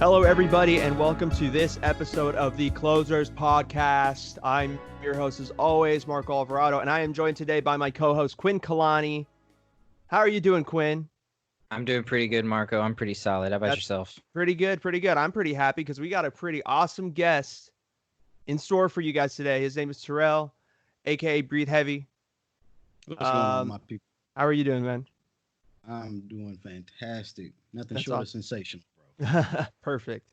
Hello, everybody, and welcome to this episode of the Closers Podcast. I'm your host, as always, Marco Alvarado, and I am joined today by my co-host, Quinn Kalani. How are you doing, Quinn? I'm doing pretty good, Marco. I'm pretty solid. How about yourself? Pretty good, pretty good. I'm pretty happy because we got a pretty awesome guest in store for you guys today. His name is Terrell, a.k.a. Breathe Heavy. What's going on, my people? How are you doing, man? I'm doing fantastic. Nothing short of sensational, bro. Perfect.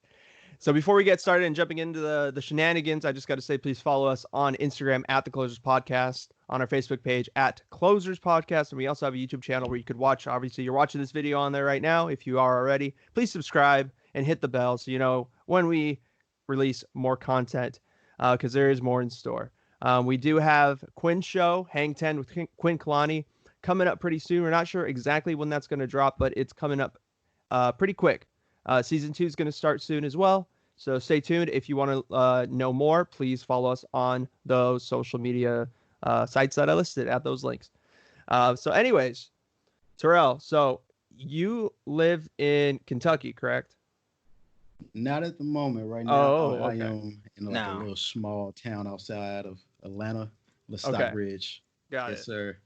So before we get started and jumping into the shenanigans, I just got to say, please follow us on Instagram at The Closers Podcast, on our Facebook page at Closers Podcast, and we also have a YouTube channel where you could watch. Obviously, you're watching this video on there right now. If you are already, please subscribe and hit the bell so you know when we release more content, because there is more in store. We do have Quinn's show, Hang 10 with Quinn Kalani, coming up pretty soon. We're not sure exactly when that's going to drop, but it's coming up pretty quick. Season 2 is going to start soon as well. So stay tuned. If you want to know more, please follow us on those social media sites that I listed at those links. So anyways, Terrell, so you live in Kentucky, correct? Not at the moment. Right now, I am in a little small town outside of Atlanta, Stockbridge. Got it. Yes, sir.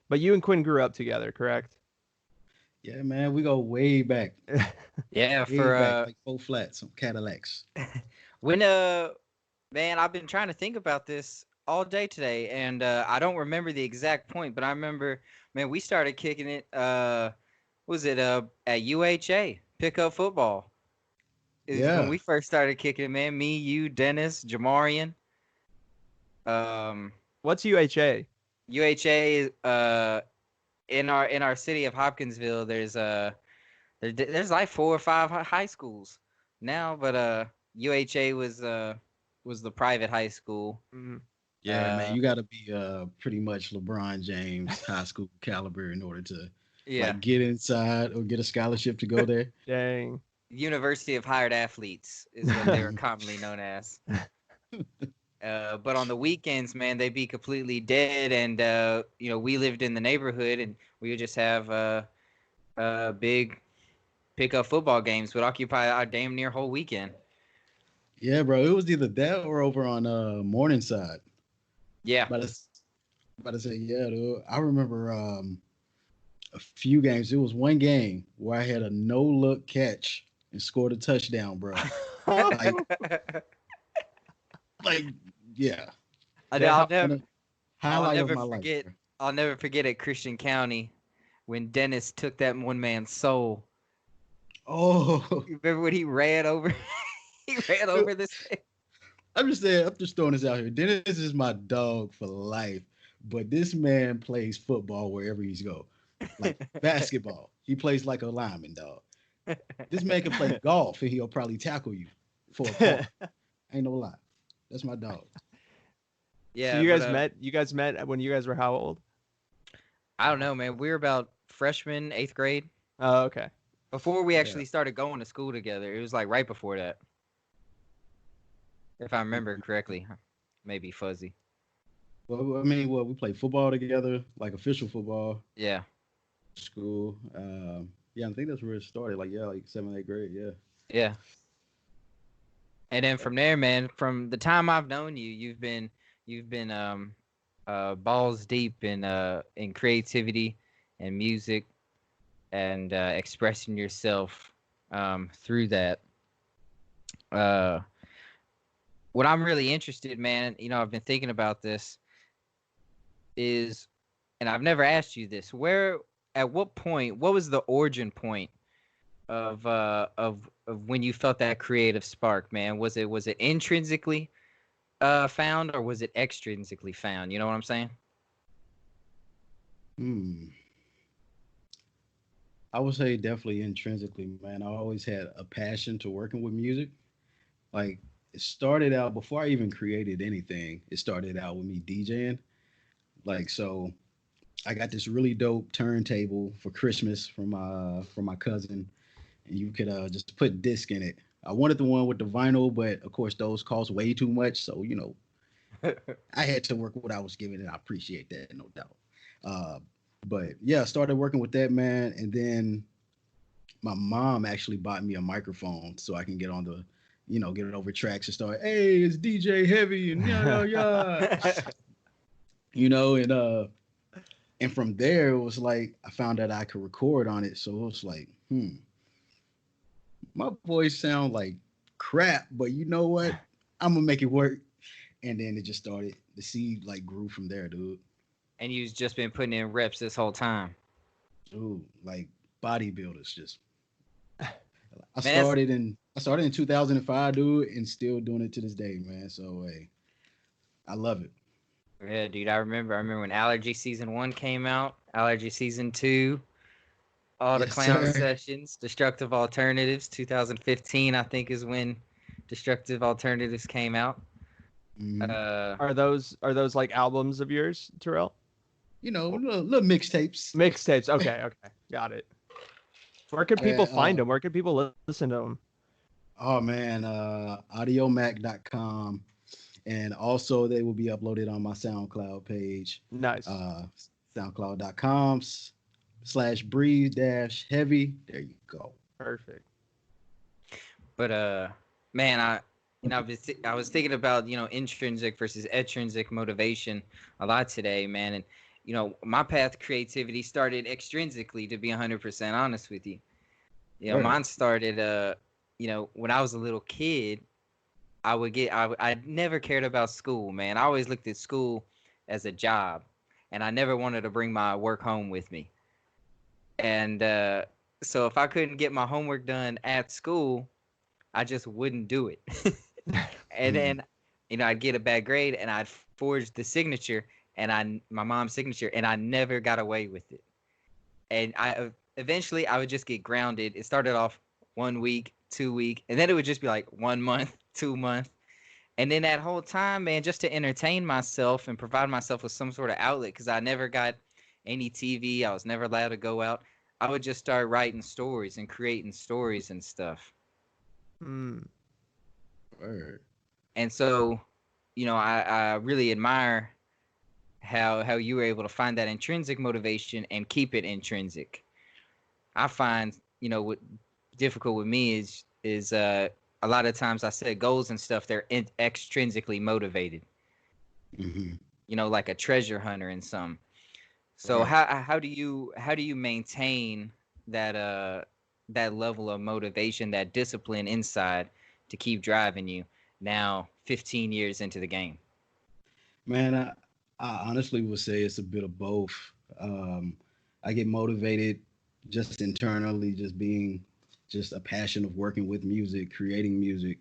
But you and Quinn grew up together, correct? Yeah, man, we go way back. Yeah, way back, like 4 flats on Cadillacs. When man, I've been trying to think about this all day today, and I don't remember the exact point, but I remember, man, we started kicking it. Was it at UHA pickup football? Yeah. When we first started kicking it, man. Me, you, Dennis, Jamarian. What's UHA? UHA in our city of Hopkinsville, there's like 4 or 5 high schools now, but UHA was the private high school. Mm-hmm. Yeah, man, you got to be pretty much LeBron James high school caliber in order to like get inside or get a scholarship to go there. Dang. University of Hired Athletes is what they were commonly known as. But on the weekends, man, they'd be completely dead, and we lived in the neighborhood, and we would just have big pickup football games would occupy our damn near whole weekend. Yeah, bro, it was either that or over on Morningside. Yeah, but I say, yeah, dude. I remember a few games. It was one game where I had a no-look catch and scored a touchdown, bro. like, yeah. I'll never forget. Life, I'll never forget at Christian County when Dennis took that one man's soul. Oh, you remember when he ran over? He ran over this thing. I'm just throwing this out here. Dennis is my dog for life, but this man plays football wherever he's go, like basketball. He plays like a lineman, dog. This man can play golf and he'll probably tackle you for a ball. Ain't no lie. That's my dog. Yeah. So you guys met when you guys were how old? I don't know, man. We were about freshman, 8th grade. Oh, okay. Before we actually started going to school together. It was like right before that. If I remember correctly. Maybe fuzzy. Well, I mean, we played football together, like official football. Yeah. School. Yeah, I think that's where it started. Like 7th, 8th grade. Yeah. Yeah. And then from there, man, from the time I've known you, you've been balls deep in creativity and music and expressing yourself through that. What I'm really interested, man, I've been thinking about this is, and I've never asked you this, at what point, what was the origin point of when you felt that creative spark, man? Was it intrinsically found, or was it extrinsically found? You know what I'm saying? I would say definitely intrinsically, man. I always had a passion to working with music. Like, it started out before I even created anything. It started out with me DJing. Like, so I got this really dope turntable for Christmas from my cousin, and you could just put disc in it. I wanted the one with the vinyl, but of course those cost way too much. So I had to work with what I was given, and I appreciate that, no doubt. But yeah, I started working with that, man, and then my mom actually bought me a microphone so I can get on the, get it over tracks and start, hey, it's DJ Heavy and yeah. And from there it was like I found out I could record on it. So it was like, my voice sound like crap, but you know what? I'm gonna make it work. And then it just started. The seed like grew from there, dude. And you've just been putting in reps this whole time. Dude, like bodybuilders just. I Man, started in 2005, dude, and still doing it to this day, man. So hey, I love it. yeah, dude. I remember when Allergy Season 1 came out, Allergy Season 2, all the Yes, clown sir. sessions, Destructive Alternatives, 2015, I think is when Destructive Alternatives came out. Mhm. Are those like albums of yours, Terrell? Little mixtapes. Mixtapes. Okay, got it. Where can people Yeah, find them? Where can people listen to them? oh man, audiomac.com. And also they will be uploaded on my SoundCloud page. Nice. SoundCloud.com/breathe-heavy. There you go. Perfect. But man, I was thinking about intrinsic versus extrinsic motivation a lot today, man, and my path to creativity started extrinsically, to be 100% honest with you. Word. Mine started when I was a little kid. I never cared about school, man. I always looked at school as a job, and I never wanted to bring my work home with me. And so if I couldn't get my homework done at school, I just wouldn't do it. And then, I'd get a bad grade and I'd forge the signature my mom's signature, and I never got away with it. And eventually I would just get grounded. It started off 1 week, 2 week, and then it would just be like 1 month, 2 months. And then that whole time, man, just to entertain myself and provide myself with some sort of outlet, because I never got any TV. I was never allowed to go out. I would just start writing stories and creating stories and stuff. Word. And so, I really admire how you were able to find that intrinsic motivation and keep it intrinsic. I find, what difficult with me is a lot of times I set goals and stuff, they're extrinsically motivated. Like a treasure hunter in some. So Right. how do you maintain that level of motivation, that discipline inside to keep driving you now 15 years into the game? Man, I honestly would say it's a bit of both. I get motivated just internally, just being just a passion of working with music, creating music,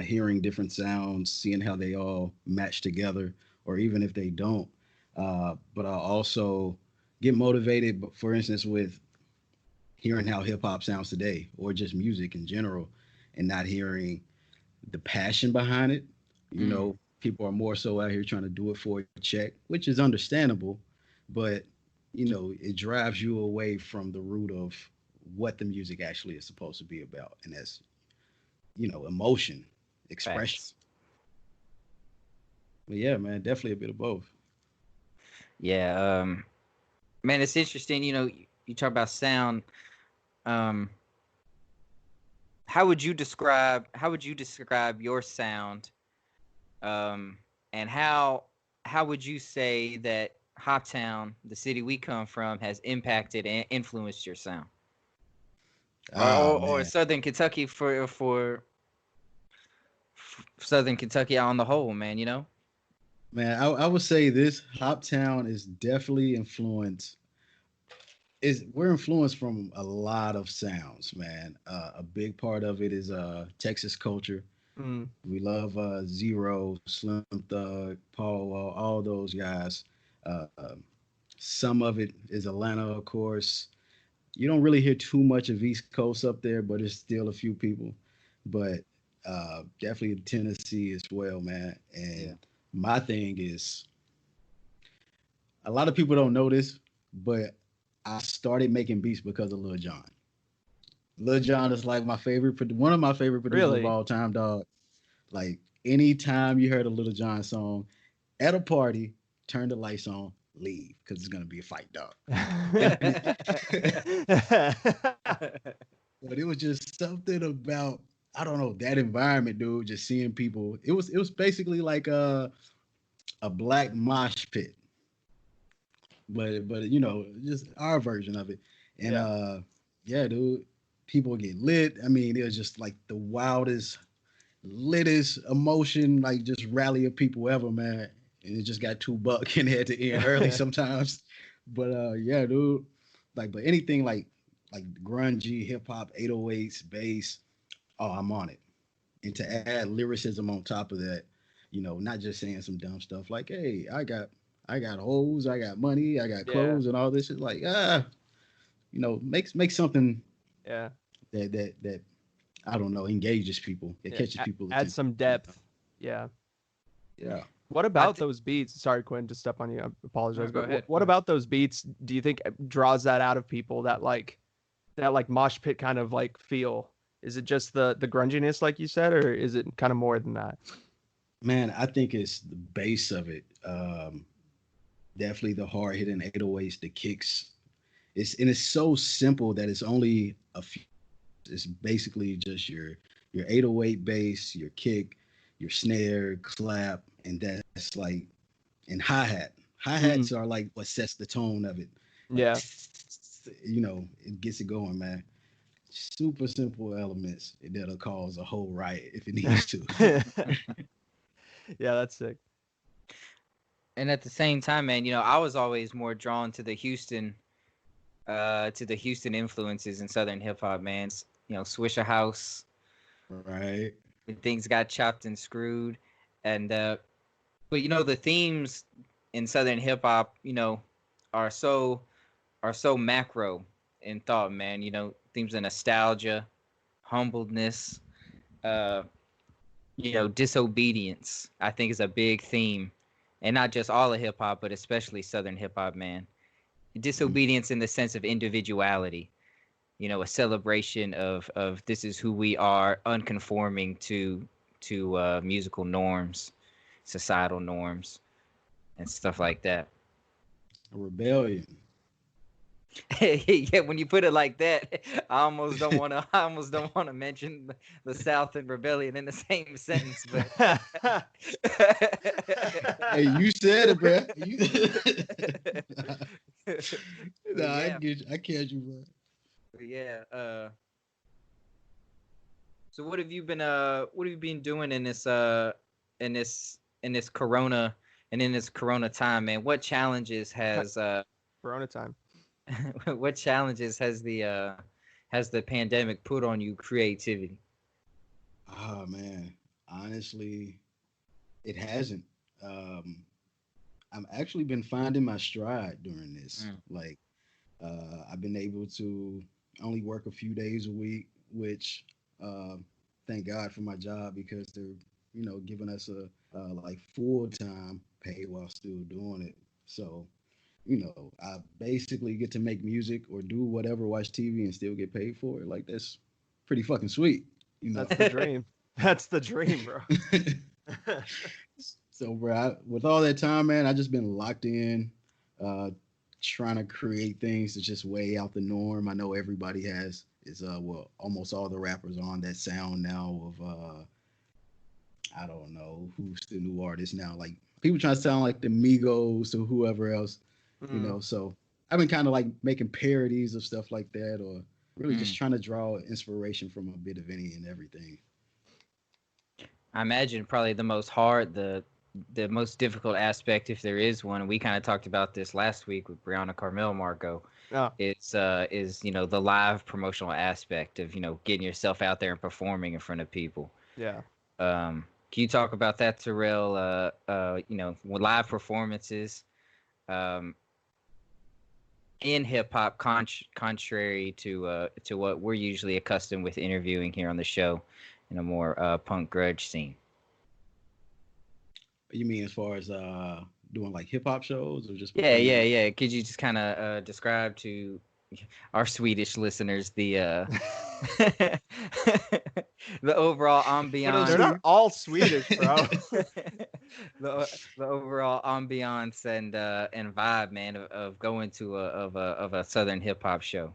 hearing different sounds, seeing how they all match together, or even if they don't. But I also get motivated, for instance, with hearing how hip hop sounds today, or just music in general, and not hearing the passion behind it. People are more so out here trying to do it for a check, which is understandable, but it drives you away from the root of what the music actually is supposed to be about, and that's emotion, expression. Facts. But yeah, man, definitely a bit of both. Yeah, man, it's interesting. You talk about sound. How would you describe your sound? And how would you say that Hoptown, the city we come from, has impacted and influenced your sound? Ah, Or man. Southern Kentucky for Southern Kentucky on the whole, man, Man, I would say this Hoptown is definitely influenced. We're influenced from a lot of sounds, man. A big part of it is Texas culture. Mm. We love Zero, Slim Thug, Paul Wall, all those guys. Some of it is Atlanta, of course. You don't really hear too much of East Coast up there, but there's still a few people. But definitely Tennessee as well, man. Yeah. And my thing is, a lot of people don't know this, but I started making beats because of Lil Jon. Lil Jon is like one of my favorite producers of Really? all time, dog. Like anytime you heard a Lil Jon song at a party, turn the lights on, leave, because it's gonna be a fight, dog. But it was just something about, I don't know, that environment, dude. Just seeing people. It was basically like a black mosh pit, but just our version of it. And Yeah. yeah, dude, people get lit. I mean, it was just like the wildest, littest emotion, like just rally of people ever, man. And it just got $2 and had to end early sometimes. But yeah, dude. Like, but anything like grungy, hip hop, 808s, bass, oh, I'm on it. And to add lyricism on top of that, not just saying some dumb stuff like, "Hey, I got hoes, I got money, I got Yeah. clothes, and all this." Is like, make something Yeah. that I don't know, engages people, it Yeah. catches people's Add attention. some depth. Yeah. Yeah. What I about thi- those beats? Sorry, Quinn, to step on you. I apologize. No, go But ahead. what about those beats? Do you think draws that out of people? That mosh pit kind of like feel? Is it just the grunginess, like you said, or is it kind of more than that? Man, I think it's the base of it. Definitely the hard hitting 808s, the kicks. It's so simple that it's only a few. It's basically just your 808 bass, your kick, your snare, clap, and that's like, and hi-hat. Mm, Hi-hats are like what sets the tone of it. Like, yeah. it gets it going, man. Super simple elements that'll cause a whole riot if it needs to. Yeah, that's sick. And at the same time, man, I was always more drawn to the Houston influences in Southern hip hop, man. Swisher House, Right. when things got chopped and screwed, and but the themes in Southern hip hop, are so macro in thought, man. Themes of nostalgia, humbleness, uh, disobedience. I think is a big theme, and not just all of hip hop, but especially Southern hip hop, man. Disobedience in the sense of individuality. A celebration of this is who we are, unconforming to musical norms, societal norms, and stuff like that. A rebellion. Yeah, when you put it like that, I almost don't want to. I almost don't want to mention the South and rebellion in the same sentence. But Hey, you said it, bro. Nah, I yeah, get you. I catch you, bro. yeah. So what have you been doing in this Corona and in this Corona time, man? What challenges has Corona time. what challenges has the pandemic put on you creativity? Oh man, honestly, it hasn't. Um, I've actually been finding my stride during this. Mm. Like, I've been able to only work a few days a week, which uh, thank God for my job because they're, giving us a like full time pay while still doing it. So, I basically get to make music or do whatever, watch TV, and still get paid for it. Like that's pretty fucking sweet, you know. That's the dream. That's the dream, bro. So, bro, with all that time, man, I just been locked in, uh, trying to create things that's just way out the norm. I know everybody is well, almost all the rappers are on that sound now of I don't know who's the new artist now. Like people trying to sound like the Migos or whoever else, Mm. So I've been kind of like making parodies of stuff like that, or really just Mm. trying to draw inspiration from a bit of any and everything. I imagine probably the most difficult aspect, if there is one, and we kind of talked about this last week with Brianna Carmel Marco, Oh, is the live promotional aspect of getting yourself out there and performing in front of people. yeah. Can you talk about that, Terrell? With live performances, um, in hip hop, contrary to what we're usually accustomed with interviewing here on the show, in a more punk grudge scene. You mean as far as doing like hip hop shows or just Yeah, yeah, performing? yeah. Could you just kind of describe to our Swedish listeners the overall They're ambiance, not all Swedish, bro. the overall ambiance and vibe, man, of going to a Southern hip hop show?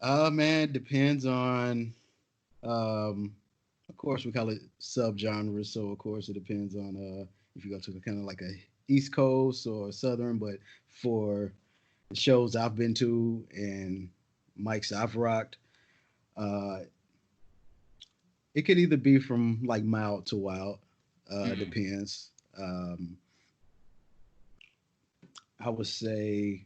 Man, depends on. Of course, we call it subgenres. So of course, it depends on if you go to kind of like a East Coast or Southern. But for the shows I've been to and mics I've rocked, uh, it could either be from like mild to wild. Mm. Depends. Um, I would say,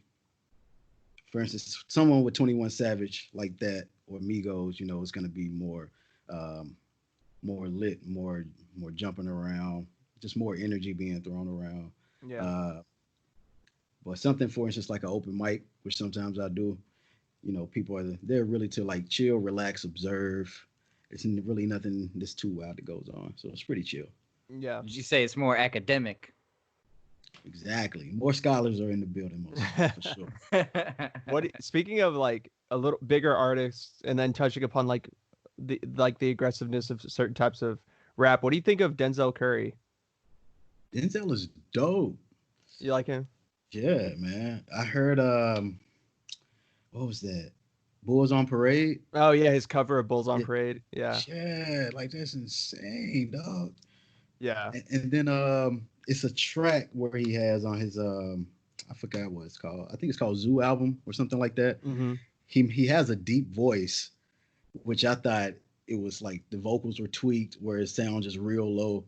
for instance, someone with 21 Savage like that or Migos, is going to be um, more lit, more jumping around, just more energy being thrown around. Yeah. Uh, but something, for instance, like an open mic, which sometimes I do, people are they're really to like chill, relax, observe. It's really nothing that's too wild that goes on, so it's pretty chill. Yeah. Did you say it's more academic? Exactly. More scholars are in the building, most for sure. Speaking of like a little bigger artists and then touching upon like the aggressiveness of certain types of rap, what do you think of Denzel Curry? Denzel is dope. You like him? Yeah, man. I heard what was that? Bulls on Parade. Oh yeah, his cover of Bulls on Yeah, Parade. Yeah. yeah, like that's insane, dog. Yeah. And then it's a track where he has on his I forgot what it's called. I think it's called Zoo album or something like that. Mm-hmm. He has a deep voice, which I thought it was like the vocals were tweaked where it sounds just real low,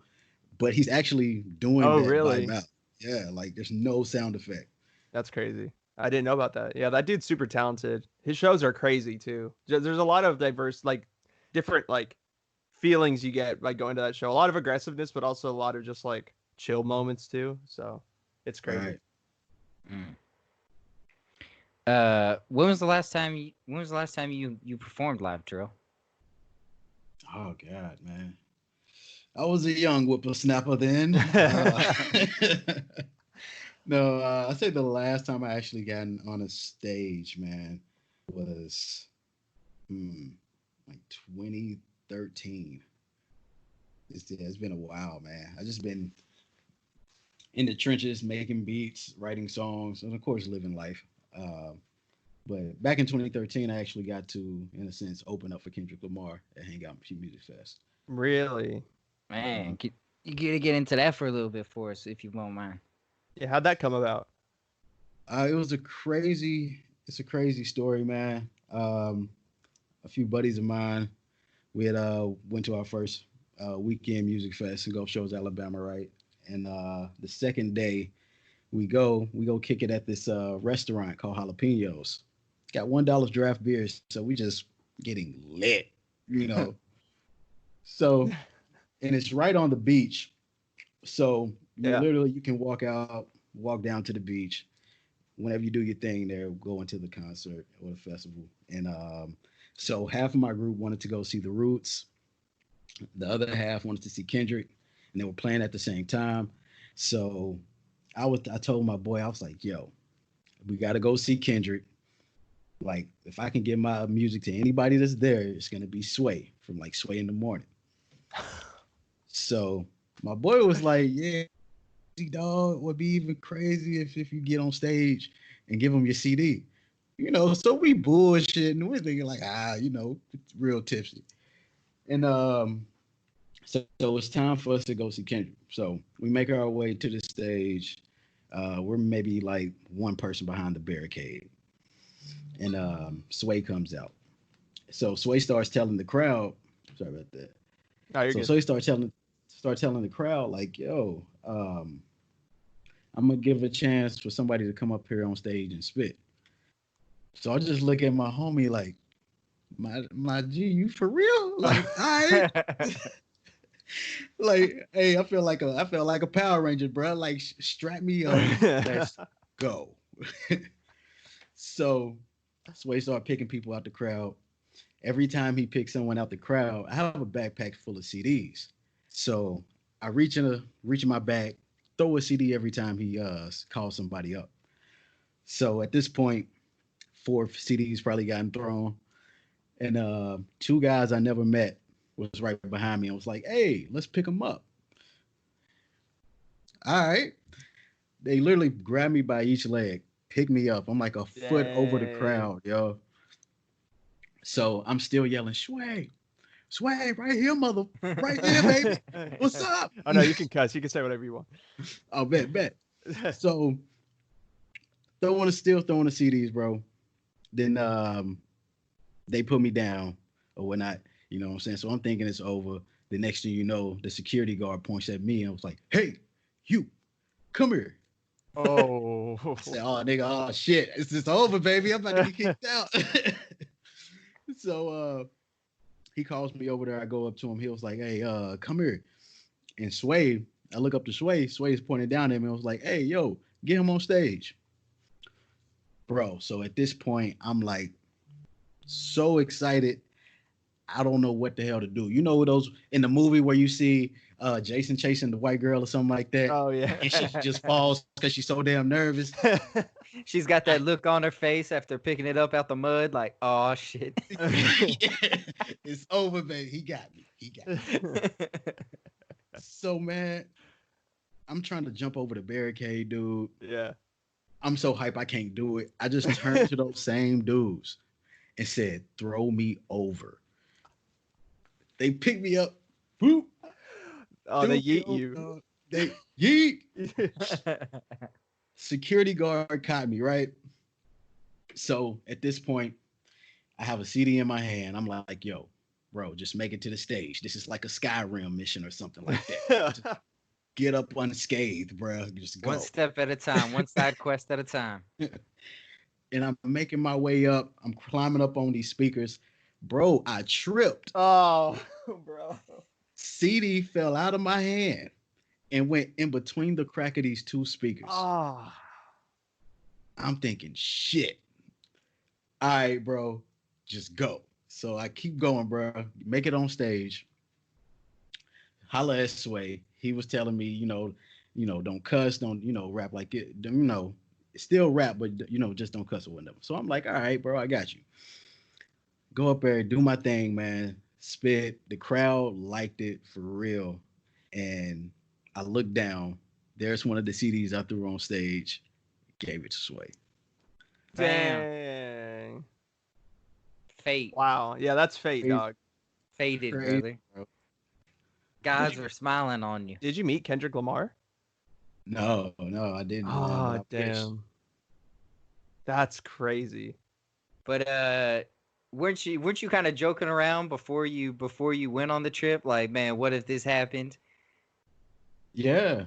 but he's actually doing Oh that by really? mouth. Yeah, like there's no sound effect. That's crazy. I didn't know about that. Yeah, that dude's super talented. His shows are crazy too. There's a lot of diverse, like, different like feelings you get by going to that show. A lot of aggressiveness, but also a lot of just like chill moments too. So it's crazy. Right. Mm. When was the last time you performed live, Terrell? Oh God, man. I was a young whippersnapper then. No, I say the last time I actually got on a stage, man, was like 2013. It's been a while, man. I just been in the trenches, making beats, writing songs, and of course, living life. Uh, but back in 2013, I actually got to, in a sense, open up for Kendrick Lamar at Hangout Music Fest. Really? Man, you gotta get into that for a little bit for us, if you won't mind. Yeah, how'd that come about? It was it's a crazy story, man. A few buddies of mine, we had went to our first weekend music fest in Gulf Shores, Alabama, right? And the second day, we go kick it at this restaurant called Jalapenos. Got $1 draft beers, so we just getting lit, you know. So, and it's right on the beach, so Yeah. you can walk down to the beach. Whenever you do your thing there, go into the concert or the festival. And so half of my group wanted to go see the Roots. The other half wanted to see Kendrick, and they were playing at the same time. So I told my boy, I was like, yo, we got to go see Kendrick. Like, if I can give my music to anybody that's there, it's gonna be Sway from like Sway in the Morning. So my boy was like, yeah, dog, would be even crazy if you get on stage and give him your CD. So we bullshit and we're thinking like, it's real tipsy. And so it's time for us to go see Kendrick. So we make our way to the stage. We're maybe like one person behind the barricade. And Sway comes out. So Sway starts telling the crowd, sorry about that. Oh, you're So good. Sway start telling the crowd, like, yo, I'm gonna give a chance for somebody to come up here on stage and spit. So I just look at my homie like, my G, you for real? Like, all right. Like, hey, I feel like a Power Ranger, bro. Like, strap me up. Let's go. So Sway started picking people out the crowd. Every time he picks someone out the crowd, I have a backpack full of CDs. So I reach in my bag, throw a CD every time he calls somebody up. So at this point, 4 CDs probably gotten thrown, and two guys I never met was right behind me and was like, "Hey, let's pick them up." All right, they literally grabbed me by each leg, pick me up. I'm like a foot over the Dang. crowd, yo. So I'm still yelling, Sway, Sway, right here, mother, right here, baby. What's up? Oh no, you can cuss. You can say whatever you want. Oh, bet. So throwing the CDs, bro. Then they put me down or whatnot. You know what I'm saying? So I'm thinking it's over. The next thing you know, the security guard points at me and was like, "Hey, you, come here." Oh. I said, "Oh, nigga, oh shit, it's just over, baby. I'm about to get kicked out." So he calls me over there. I go up to him. He was like, "Hey, come here." And Sway, I look up to Sway. Sway's pointing down at me and was like, "Hey, yo, get him on stage." Bro, so at this point, I'm like so excited. I don't know what the hell to do. You know those in the movie where you see Jason chasing the white girl or something like that, Oh yeah. and she just falls because she's so damn nervous. She's got that look on her face after picking it up out the mud, like, oh shit. It's over, baby. He got me. So man, I'm trying to jump over the barricade, dude. Yeah. I'm so hype I can't do it. I just turned to those same dudes and said, "Throw me over." They picked me up. Whoop. Oh, they yeet you. They yeet. Security guard caught me, right? So at this point, I have a CD in my hand. I'm like, yo, bro, just make it to the stage. This is like a Skyrim mission or something like that. Just get up unscathed, bro. Just go. One step at a time, one side quest at a time. And I'm making my way up. I'm climbing up on these speakers. Bro, I tripped. Oh, bro. CD fell out of my hand and went in between the crack of these two speakers. Oh. I'm thinking, shit. All right, bro, just go. So I keep going, bro. Make it on stage. Holla at Sway. He was telling me, don't cuss, don't, rap like it, still rap, but just don't cuss or whatever. So I'm like, all right, bro, I got you. Go up there, do my thing, man. Spit. The crowd liked it for real. And I looked down. There's one of the CDs I threw on stage. Gave it to Sway. Dang. Fate. Wow. Yeah, that's fate, dog. Fated, Crazy, brother. bro. Gods are smiling on you. Did you meet Kendrick Lamar? No, I didn't. Oh, damn. That's crazy. But weren't you kind of joking around before you went on the trip? Like, man, what if this happened? Yeah,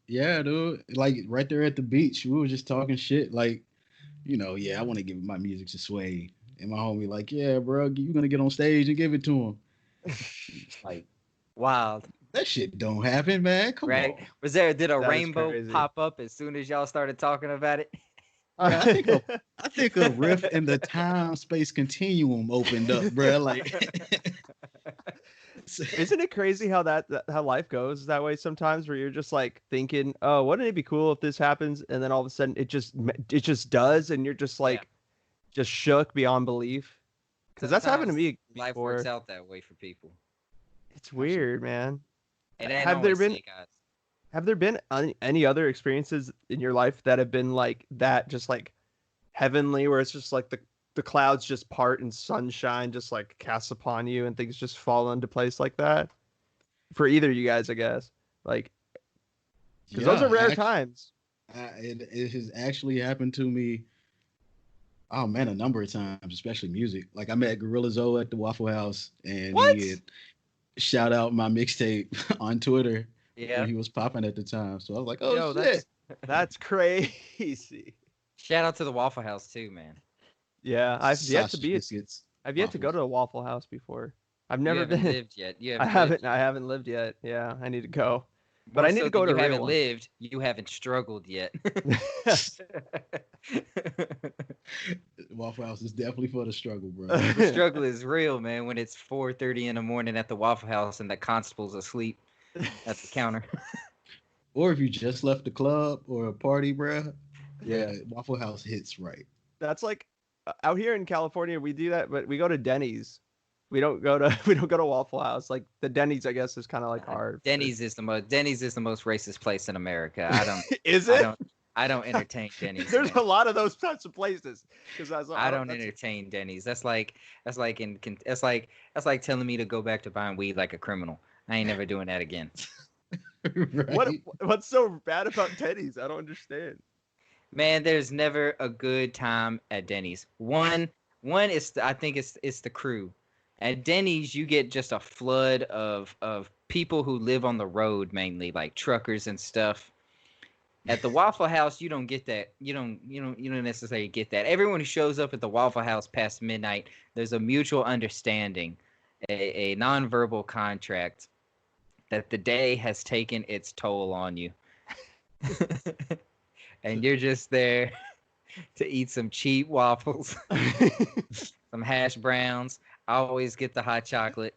dude. Like right there at the beach, we were just talking shit. Like, I want to give my music to Sway, and my homie like, yeah, bro, you gonna get on stage and give it to him? Like, wild. That shit don't happen, man. Come on. Did a rainbow pop up as soon as y'all started talking about it? I think a rift in the time-space continuum opened up, bro. Like, isn't it crazy how how life goes that way sometimes? Where you're just like thinking, "Oh, wouldn't it be cool if this happens?" And then all of a sudden, it just does, and you're just like, just shook beyond belief. Because that's happened to me before. Life works out that way for people. It's weird, man. Have there been any other experiences in your life that have been like that, just like heavenly, where it's just like the clouds just part and sunshine just like casts upon you and things just fall into place like that? For either of you guys, I guess. Like, because those are rare times. It has actually happened to me. Oh man, a number of times, especially music. Like I met Gorilla Zoe at the Waffle House, and he had shout out my mixtape on Twitter. Yeah, when he was popping at the time. So I was like, oh, shit. That's crazy. Shout out to the Waffle House too, man. Yeah, I've yet to go to a Waffle House before. I've never been. Lived yet. I haven't lived yet. Yeah, I need to go. But I need to go to. You haven't lived. You haven't struggled yet. Waffle House is definitely for the struggle, bro. The struggle is real, man. When it's 4:30 in the morning at the Waffle House and the constable's asleep at the counter. Or if you just left the club or a party, bro. Yeah, Waffle House hits right. That's like out here in California, we do that, but we go to Denny's. We don't go to Waffle House. Like the Denny's, I guess, is kind of like hard. Denny's is the most racist place in America. I don't. Is it? I don't entertain Denny's. There's Man. a lot of those types of places because I don't entertain Denny's. That's like that's like telling me to go back to buying weed like a criminal. I ain't never doing that again. Right. What's so bad about Denny's? I don't understand. Man, there's never a good time at Denny's. One is I think it's the crew. At Denny's, you get just a flood of people who live on the road mainly, like truckers and stuff. At the Waffle House, you don't get that. You don't necessarily get that. Everyone who shows up at the Waffle House past midnight, there's a mutual understanding, a nonverbal contract that the day has taken its toll on you. And you're just there to eat some cheap waffles, some hash browns. I always get the hot chocolate.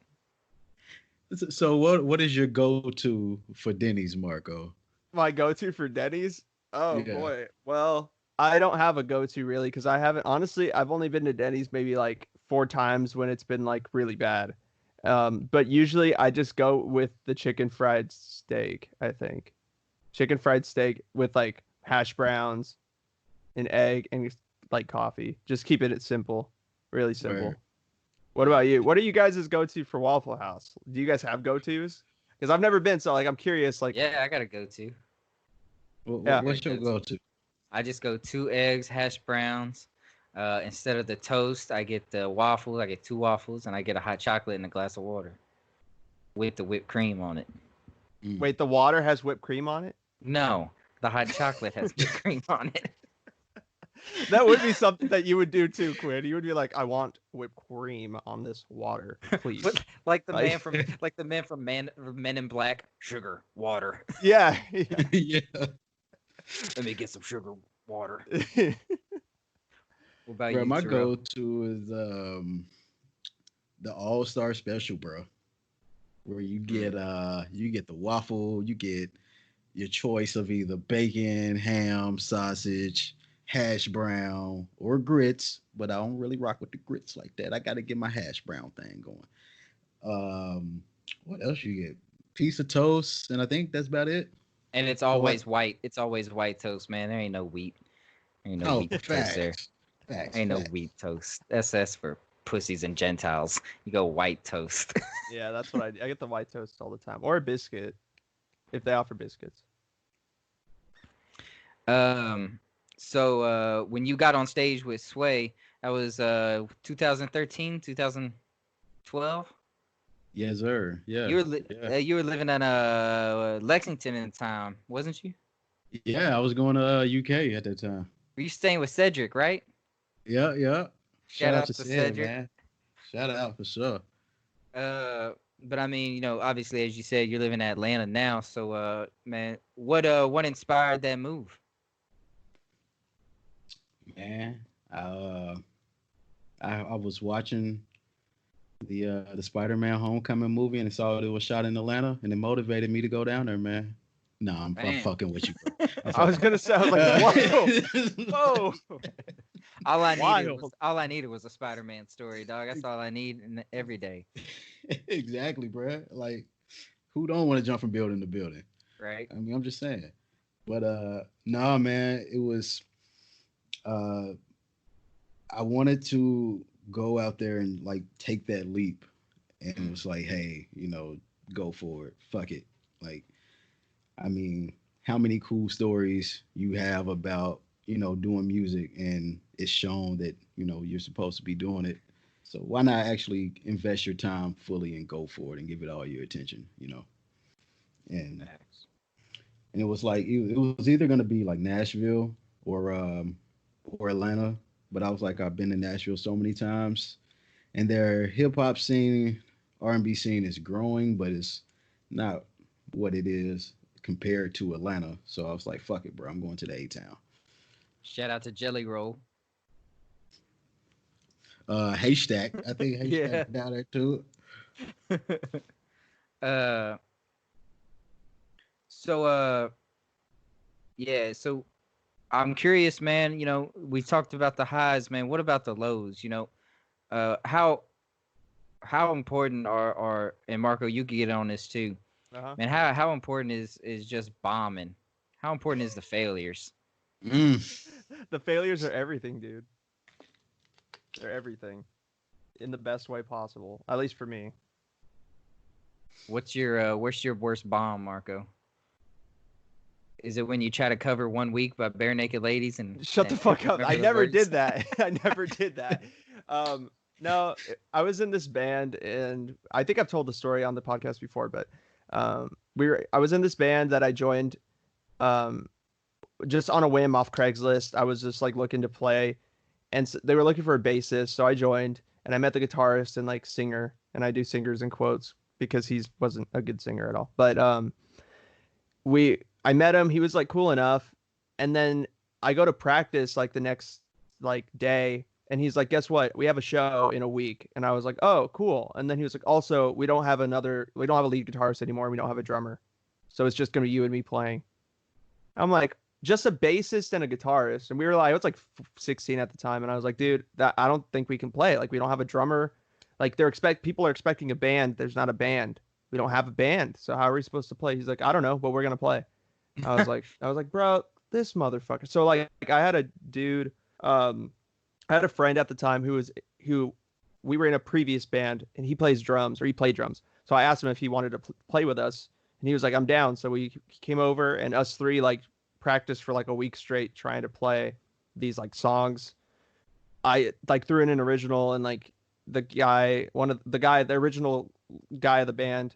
So what is your go-to for Denny's, Marco? My go-to for Denny's? Oh Yeah. boy. Well, I don't have a go-to really because I haven't honestly. I've only been to Denny's maybe like 4 times when it's been like really bad. But usually I just go with the chicken fried steak. I think chicken fried steak with like hash browns, an egg, and like coffee. Just keeping it simple, really simple. Right. What about you? What are you guys' go-to for Waffle House? Do you guys have go-tos? Because I've never been, so like I'm curious. Like, Yeah, I gotta go to. Yeah. What's your go-to? I just go 2 eggs, hash browns. Instead of the toast, I get the waffles. I get 2 waffles, and I get a hot chocolate and a glass of water with the whipped cream on it. wait, the water has whipped cream on it? No, the hot chocolate has whipped cream on it. That would be something that you would do too, Quinn. You would be like, I want whipped cream on this water, please. like the Like- man from Men in Black. Sugar, water. Yeah. Yeah. Let me get some sugar, water. Yeah. What about Bro, you, my Terrell? go-to is the All-Star Special, bro. Where you get the waffle, you get your choice of either bacon, ham, sausage, hash brown, or grits, but I don't really rock with the grits like that. I gotta get my hash brown thing going. What else you get? Piece of toast, and I think that's about it. And it's always white. It's always white toast, man. There ain't no wheat. Ain't no Oh, wheat toast there. Facts. Ain't no wheat toast. That's for pussies and Gentiles. You go white toast. Yeah, that's what I get the white toast all the time. Or a biscuit. If they offer biscuits. So when you got on stage with Sway, that was 2013, 2012. Yes, sir. Yeah. You were living in Lexington at the time, wasn't you? Yeah, I was going to UK at that time. Were you staying with Cedric, right? Yeah. Shout out to Sid, Cedric. man. Shout out for sure. But I mean, obviously, as you said, you're living in Atlanta now. So, man, what inspired that move? Man, I was watching the Spider-Man Homecoming movie and I saw it was shot in Atlanta and it motivated me to go down there, man. No, I'm Man. fucking with you, bro. I was gonna say, I was like, whoa. Whoa. All Wild. I needed was a Spider-Man story, dog. That's all I need every day, Exactly, bro. Like, who don't want to jump from building to building? right? I mean, I'm just saying. But nah, man, it was I wanted to go out there and like take that leap and it was like, hey, go for it. Fuck it. Like, I mean, how many cool stories you have about, doing music and it's shown that, you're supposed to be doing it. So why not actually invest your time fully and go for it and give it all your attention, And it was like it was either gonna be like Nashville or Atlanta, but I was like, I've been to Nashville so many times, and their hip hop scene, R&B scene is growing, but it's not what it is compared to Atlanta. So I was like, fuck it, bro, I'm going to the A-Town. Shout out to Jelly Roll. Haystack, I think Haystack Yeah. down there too. Yeah, so I'm curious, man, we talked about the highs, man. What about the lows? How important are and Marco, you can get on this too. Uh-huh. Man, how important is just bombing? How important is the failures? The failures are everything, dude. They're everything in the best way possible, at least for me. What's your worst bomb, Marco? Is it when you try to cover 1 week by bare naked ladies and Shut the fuck up? I remember the never words? did that. I never did that. No, I was in this band, and I think I've told the story on the podcast before, but I was in this band that I joined um, just on a whim off Craigslist. I was just like looking to play, and they were looking for a bassist, so I joined, and I met the guitarist and like singer, and I do singers in quotes because he wasn't a good singer at all. But I met him. He was like cool enough, and then I go to practice like the next like day, and he's like, "Guess what? We have a show in a week." And I was like, "Oh, cool." And then he was like, "Also, we don't have a lead guitarist anymore. We don't have a drummer, so it's just gonna be you and me playing." I'm like, "Just a bassist and a guitarist," and we were like, I was like 16 at the time, and I was like, "Dude, that I don't think we can play. Like, we don't have a drummer. Like, people are expecting a band. There's not a band. We don't have a band. So how are we supposed to play?" He's like, "I don't know, but we're gonna play." I was like, bro, this motherfucker. So like I had a dude, I had a friend at the time who we were in a previous band, and he played drums. So I asked him if he wanted to play with us, and he was like, "I'm down." So he came over, and us three like practiced for like a week straight trying to play these like songs. I like threw in an original, and like the original guy of the band,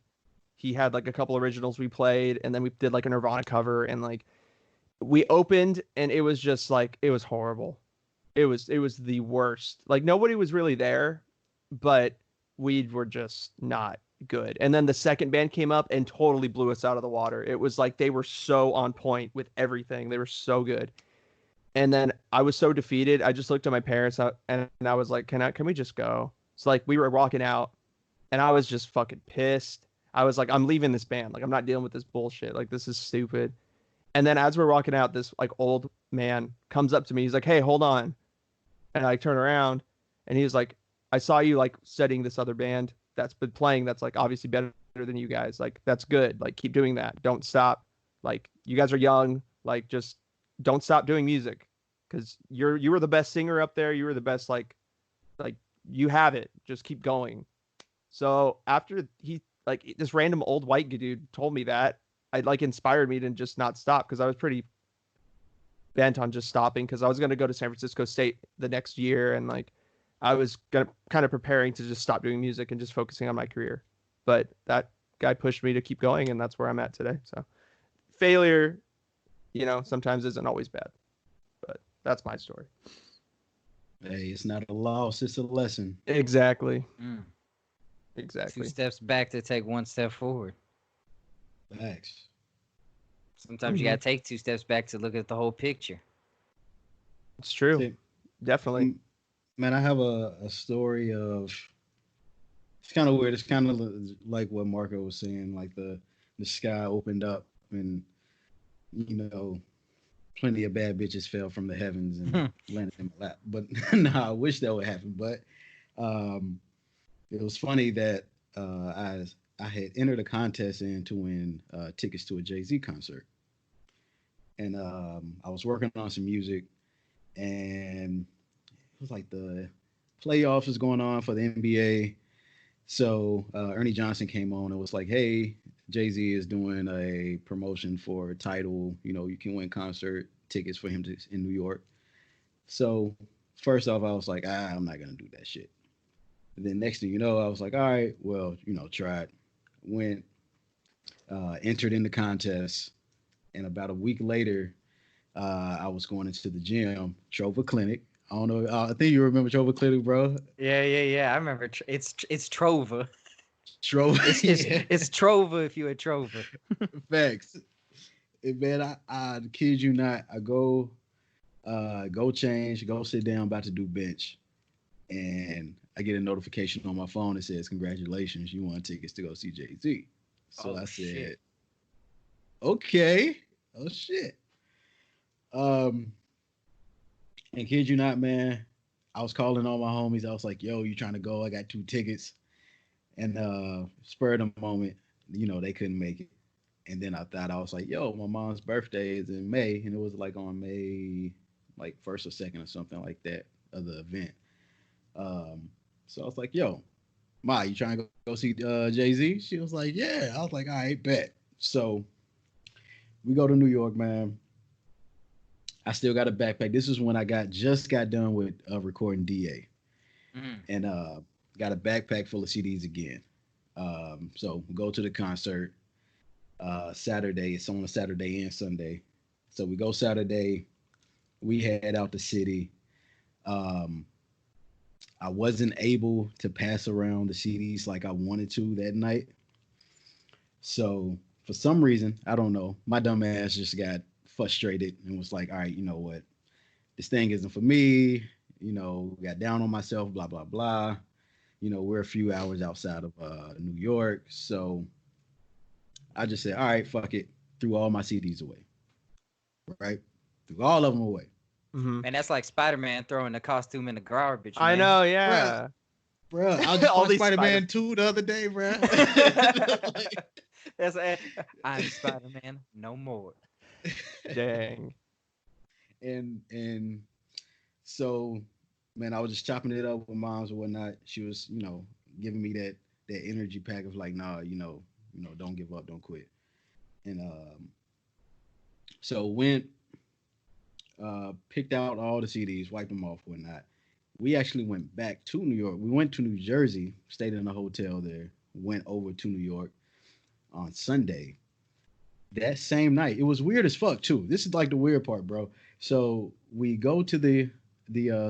he had like a couple originals we played, and then we did like a Nirvana cover, and like we opened, and it was just like it was horrible. It was the worst. Like nobody was really there, but we were just not good. And then the second band came up and totally blew us out of the water. It was like they were so on point with everything. They were so good. And then I was so defeated. I just looked at my parents and I was like, "Can we just go?" So like we were walking out, and I was just fucking pissed. I was like, "I'm leaving this band. Like I'm not dealing with this bullshit. Like this is stupid." And then as we're walking out, this like old man comes up to me. He's like, "Hey, hold on." And I turn around, and he was like, "I saw you like studying this other band that's been playing. That's like obviously better than you guys. Like that's good. Like keep doing that. Don't stop. Like you guys are young. Like just don't stop doing music, because you were the best singer up there. You were the best like you have it. Just keep going." So after he like this random old white dude told me that, it like inspired me to just not stop, because I was pretty bent on just stopping, because I was going to go to San Francisco State the next year, and like I was gonna kind of preparing to just stop doing music and just focusing on my career. But that guy pushed me to keep going, and that's where I'm at today. So failure, sometimes isn't always bad, but that's my story. Hey, it's not a loss, it's a lesson. Exactly. Mm. Exactly. 2 steps back to take 1 step forward. Facts. Sometimes you gotta take 2 steps back to look at the whole picture. It's true. See, Definitely. Man, I have a story of. It's kind of weird. It's kind of like what Marco was saying. Like the sky opened up, and you know, plenty of bad bitches fell from the heavens and landed in my lap. But no, I wish that would happen. But it was funny that I had entered a contest in to win tickets to a Jay-Z concert, and I was working on some music, and it was like the playoffs was going on for the NBA. So Ernie Johnson came on and was like, "Hey, Jay-Z is doing a promotion for a title. You can win concert tickets for him in New York." So first off, I was like, I'm not gonna do that shit. And then next thing you know, I was like, all right, well, tried, went, entered in the contest, and about a week later, I was going into the gym, Trova Clinic. I don't know. I think you remember Trova Clinic, bro. Yeah. I remember. It's Trova. Trova. It's Trova if you're a Trova. Facts. And man, I kid you not. I go change, go sit down, about to do bench, and I get a notification on my phone that says, "Congratulations, you won tickets to go see Jay-Z." So I said, shit. "Okay, oh shit." And kid you not, man, I was calling all my homies. I was like, "Yo, you trying to go? I got 2 tickets." And spur of the moment, they couldn't make it. And then I thought, I was like, yo, my mom's birthday is in May, and it was like on May like first or second or something like that of the event. Um, so I was like, yo, Ma, you trying to go see Jay-Z? She was like, yeah. I was like, all right, bet. So we go to New York, man. I still got a backpack. This is when I just got done with recording DA, Mm. and got a backpack full of CDs again. So we go to the concert Saturday. It's on a Saturday and Sunday. So we go Saturday. We head out the city. Um, I wasn't able to pass around the CDs like I wanted to that night. So for some reason, I don't know, my dumb ass just got frustrated and was like, all right, you know what? This thing isn't for me. Got down on myself, blah, blah, blah. We're a few hours outside of New York. So I just said, all right, fuck it. Threw all my CDs away. Right? Threw all of them away. Mm-hmm. Man, that's like Spider-Man throwing the costume in the garbage, man. I know, yeah. Bruh, I was All on these Spider-Man 2 the other day, bruh. That's I'm Spider-Man, no more. Dang. And so, man, I was just chopping it up with moms and whatnot. She was, giving me that energy pack of like, nah, don't give up, don't quit. And so went, picked out all the CDs, wiped them off, whatnot. We actually went back to New York. We went to New Jersey, stayed in a hotel there, went over to New York on Sunday. That same night, it was weird as fuck too. This is like the weird part, bro. So we go to the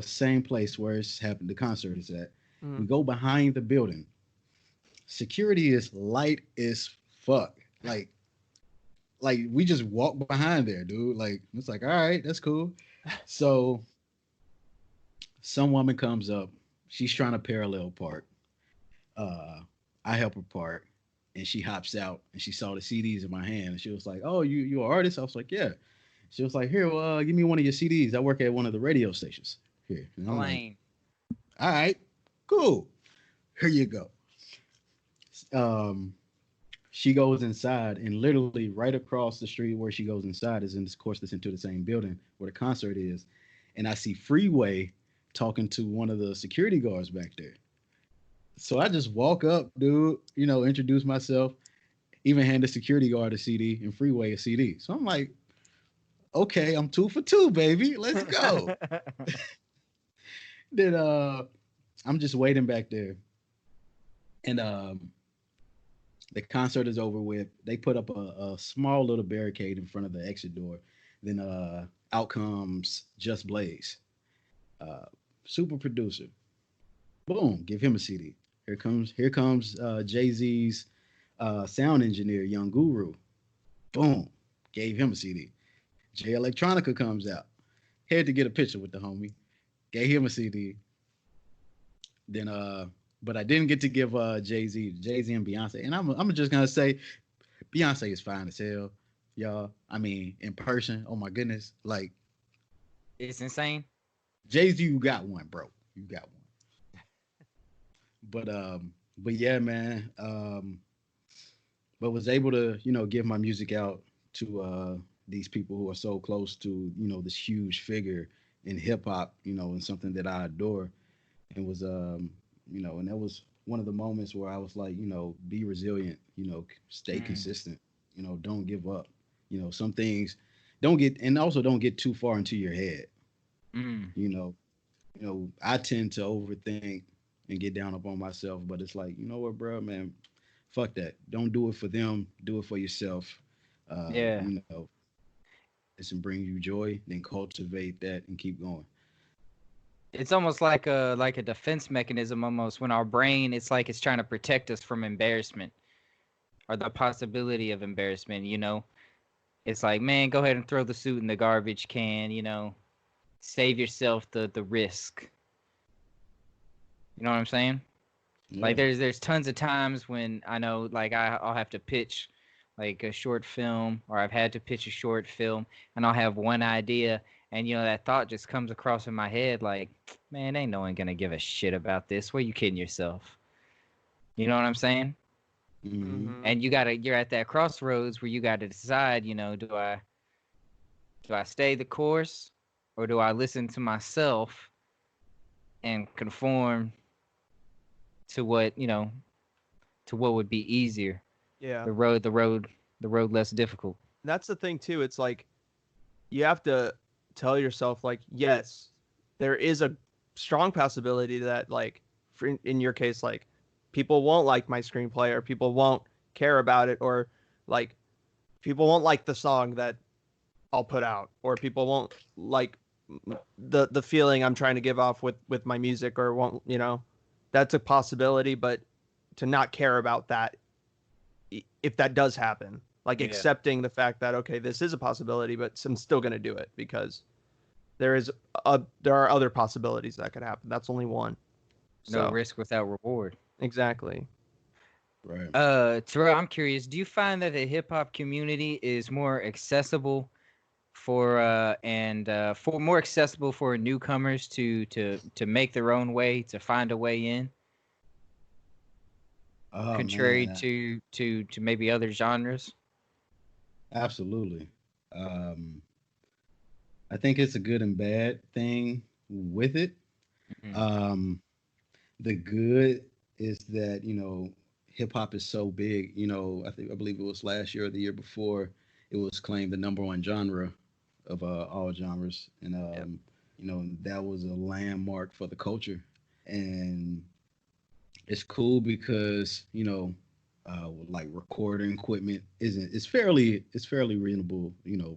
same place where it's happened, the concert is at. Mm-hmm. We go behind the building. Security is light as fuck. Like we just walk behind there, dude. Like it's like, all right, that's cool. So some woman comes up. She's trying to parallel park. Uh, I help her park, and she hops out, and she saw the CDs in my hand, and she was like, "Oh, you an artist?" I was like, "Yeah." She was like, "Here, give me one of your CDs. I work at one of the radio stations here." And I'm like, all right, cool. Here you go. She goes inside, and literally right across the street where she goes inside is in this course that's into the same building where the concert is. And I see Freeway talking to one of the security guards back there. So I just walk up, dude, introduce myself, even hand the security guard a CD and Freeway a CD. So I'm like, okay, I'm 2 for 2, baby. Let's go. Then I'm just waiting back there. And the concert is over with. They put up a small little barricade in front of the exit door. Then out comes Just Blaze, super producer. Boom, give him a CD. Here comes Jay-Z's sound engineer, Young Guru. Boom, gave him a CD. Jay Electronica comes out. Had to get a picture with the homie. Gave him a CD. Then but I didn't get to give Jay-Z and Beyonce. And I'm just gonna say Beyonce is fine as hell, y'all. I mean, in person, oh my goodness. Like It's insane. Jay-Z, you got one, bro. You got one. But yeah, man. But was able to, give my music out to these people who are so close to, this huge figure in hip hop, and something that I adore. And was and that was one of the moments where I was like, be resilient, stay consistent, don't give up. Some things don't get too far into your head. I tend to overthink and get down upon myself, but it's like, you know what, bro, man, fuck that. Don't do it for them. Do it for yourself. Yeah. It's and bring you joy, then cultivate that and keep going. It's almost like a defense mechanism almost when our brain, it's like it's trying to protect us from embarrassment or the possibility of embarrassment, It's like, man, go ahead and throw the suit in the garbage can, save yourself the risk. You know what I'm saying? Yeah. Like there's tons of times when I know like I'll have to pitch like a short film, or I've had to pitch a short film, and I'll have one idea, and that thought just comes across in my head like, man, ain't no one gonna give a shit about this. Where you kidding yourself? You know what I'm saying? Hmm. And you're at that crossroads where you gotta decide, you know, do I stay the course or do I listen to myself and conform to what, you know, to what would be easier? Yeah. The road less difficult. That's the thing too. It's like you have to tell yourself like, yes, there is a strong possibility that like in your case like people won't like my screenplay or people won't care about it or like people won't like the song that I'll put out or people won't like the feeling I'm trying to give off with my music or won't, you know. That's a possibility, but to not care about that if that does happen, like Yeah. accepting the fact that okay, this is a possibility, but I'm still going to do it because there are other possibilities that could happen. That's only one. No So risk without reward. exactly. Right. Terrell, I'm curious. Do you find that the hip hop community is more accessible for more accessible for newcomers to make their own way, to find a way in, Oh contrary man, to maybe other genres? absolutely. Um, I think it's a good and bad thing with it. Mhm. Um, the good is that hip hop is so big. I believe it was last year or the year before it was claimed the number one genre of all genres, and Yep. that was a landmark for the culture. And it's cool because like recording equipment isn't it's fairly reasonable,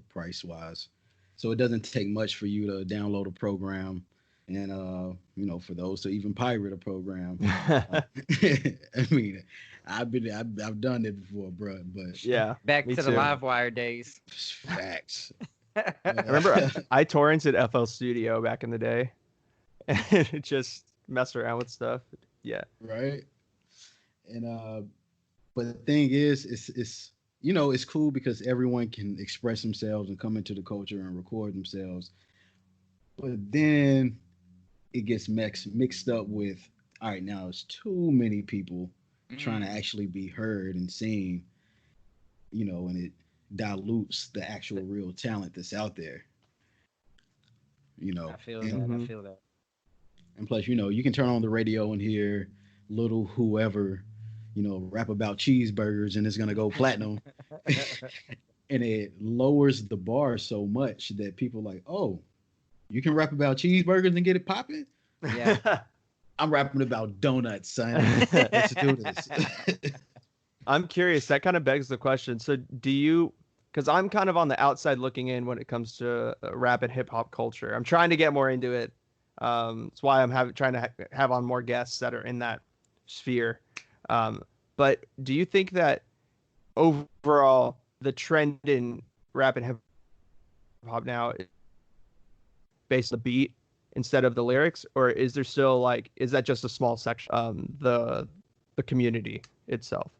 price wise. So it doesn't take much for you to download a program, and for those to even pirate a program. uh, I mean, I've done it before, bro, but Yeah, Back me to the too. live wire days. facts. I remember I torrented FL Studio back in the day and just mess around with stuff. Yeah. Right. And but the thing is, it's cool because everyone can express themselves and come into the culture and record themselves. But then it gets mixed up with, all right, now it's too many people trying to Mm, actually be heard and seen, and it dilutes the actual real talent that's out there, you I know. feel And that. I Hmm. feel that. and plus, you can turn on the radio and hear little whoever, rap about cheeseburgers and it's gonna go platinum. And it lowers the bar so much that people are like, oh, you can rap about cheeseburgers and get it popping. Yeah. I'm rapping about donuts, son. Let's do this. I'm curious. That kind of begs the question. So, do you? Because I'm kind of on the outside looking in when it comes to rap and hip hop culture. I'm trying to get more into it. That's why I'm trying to have on more guests that are in that sphere. Um, but do you think that overall the trend in rap and hip hop now is based on the beat instead of the lyrics, or is there still like is that just a small section the community itself?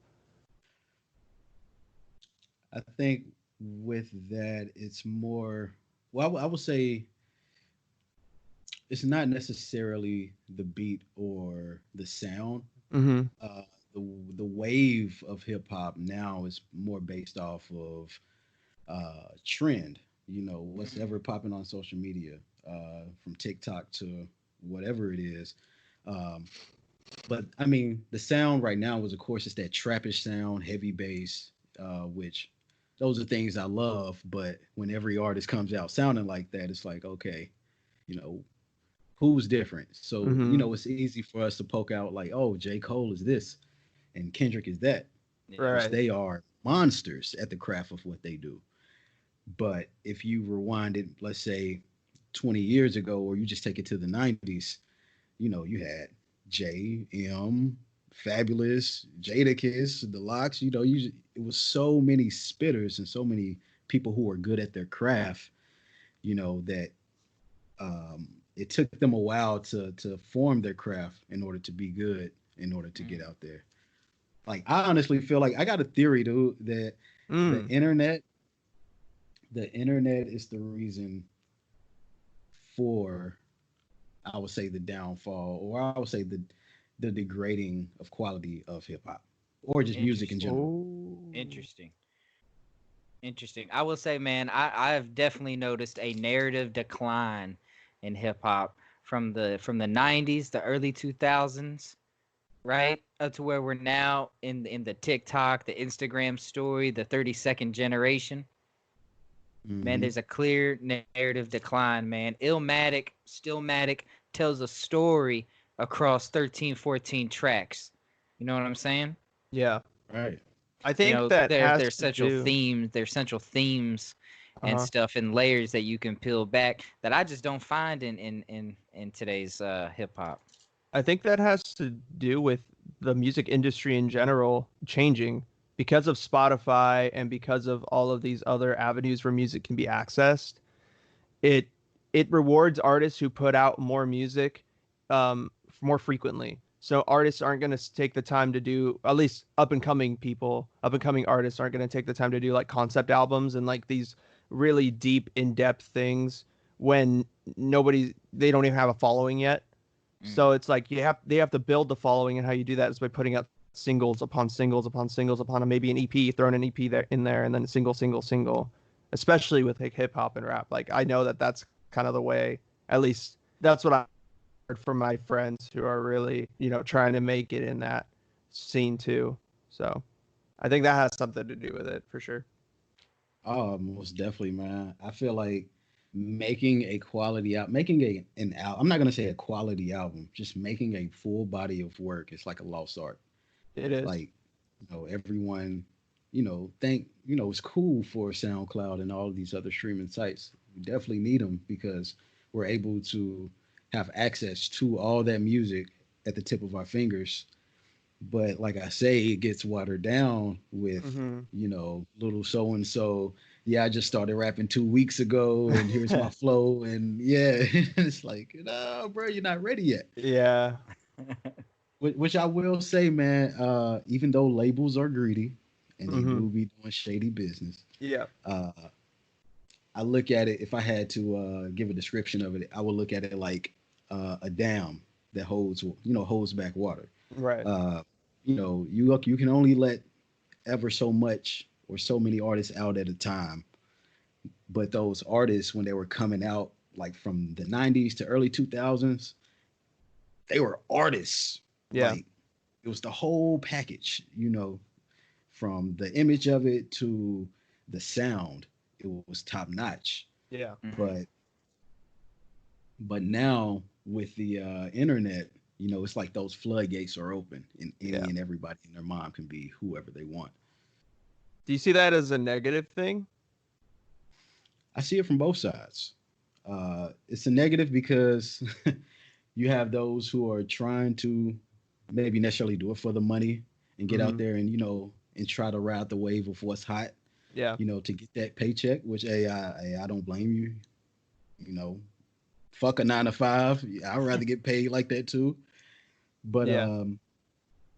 I think with that, it's more. Well, I would say it's not necessarily the beat or the sound. Mm-hmm. Uh, the wave of hip hop now is more based off of trend. What's Mhm. ever popping on social media, from TikTok to whatever it is. Um, but I mean, the sound right now was, of course, it's that trappish sound, heavy bass, which those are things I love. But when every artist comes out sounding like that, it's like, okay, you know, who's different? So, Mm-hmm. it's easy for us to poke out like, oh, J. Cole is this and Kendrick is that, Yeah. which Right. they are monsters at the craft of what they do. But if you rewind it, let's say 20 years ago, or you just take it to the 90s, you had J, M, Fabulous, Jadakiss, the Locks. It was so many spitters and so many people who are good at their craft. That it took them a while to form their craft in order to be good, in order to get Mm. out there. Like I honestly feel like I got a theory, dude, that the Mm. internet, the internet is the reason for, I would say, the downfall, or I would say the degrading of quality of hip hop. or just music in general. Oh. Interesting. I will say, man, I've definitely noticed a narrative decline in hip hop from the 90s, the early 2000s, right? Up to where we're now in the TikTok, the Instagram story, the 30-second generation. Man, Hmm. there's a clear narrative decline, man. Illmatic, Stillmatic tells a story across 13, 14 tracks. You know what I'm saying? Yeah. Right. I think that has There's to central do. themes, and Uh-huh. stuff and layers that you can peel back that I just don't find in today's hip hop. I think that has to do with the music industry in general changing because of Spotify and because of all of these other avenues where music can be accessed. It it rewards artists who put out more music more frequently. So artists aren't going to take the time to do, at least up and coming artists aren't going to take the time to do like concept albums and like these really deep in-depth things when they don't even have a following yet. So Mm. it's like they have to build the following, and how you do that is by putting out singles upon singles upon singles upon maybe an EP, throwing an EP there in there, and then a single, especially with like hip hop and rap. Like I know that that's kind of the way. At least that's what I heard from my friends who are really trying to make it in that scene too. So I think that has something to do with it for sure. Oh, most definitely, man. I feel like making a quality out, making an album. I'm not gonna say a quality album, just making a full body of work. It's like a lost art. It is. Like, everyone, think, it's cool for SoundCloud and all of these other streaming sites. We definitely need them because we're able to have access to all that music at the tip of our fingers. But like I say, it gets watered down with, Mm-hmm. little so and so. Yeah, I just started rapping 2 weeks ago, and here's my flow, and yeah, it's like, no, bro, you're not ready yet. Yeah. Which I will say, man, even though labels are greedy and they Mm-hmm. do be doing shady business, Yeah. uh, I look at it. If I had to give a description of it, I would look at it like a dam that holds back water. Right. Uh, you can only let ever so much or so many artists out at a time. But those artists, when they were coming out, like from the '90s to early 2000s, they were artists. Yeah. Like it was the whole package, from the image of it to the sound. It was top notch. Yeah. Mhm. But now with the internet, it's like those floodgates are open, and Yeah. any and everybody and their mom can be whoever they want. Do you see that as a negative thing? I see it from both sides. It's a negative because you have those who are trying to maybe necessarily do it for the money and get out Mm-hmm. there and and try to ride the wave of what's hot, Yeah. to get that paycheck. Which, hey, I don't blame you. You know, fuck a 9 to 5. I'd rather get paid like that too. But Yeah.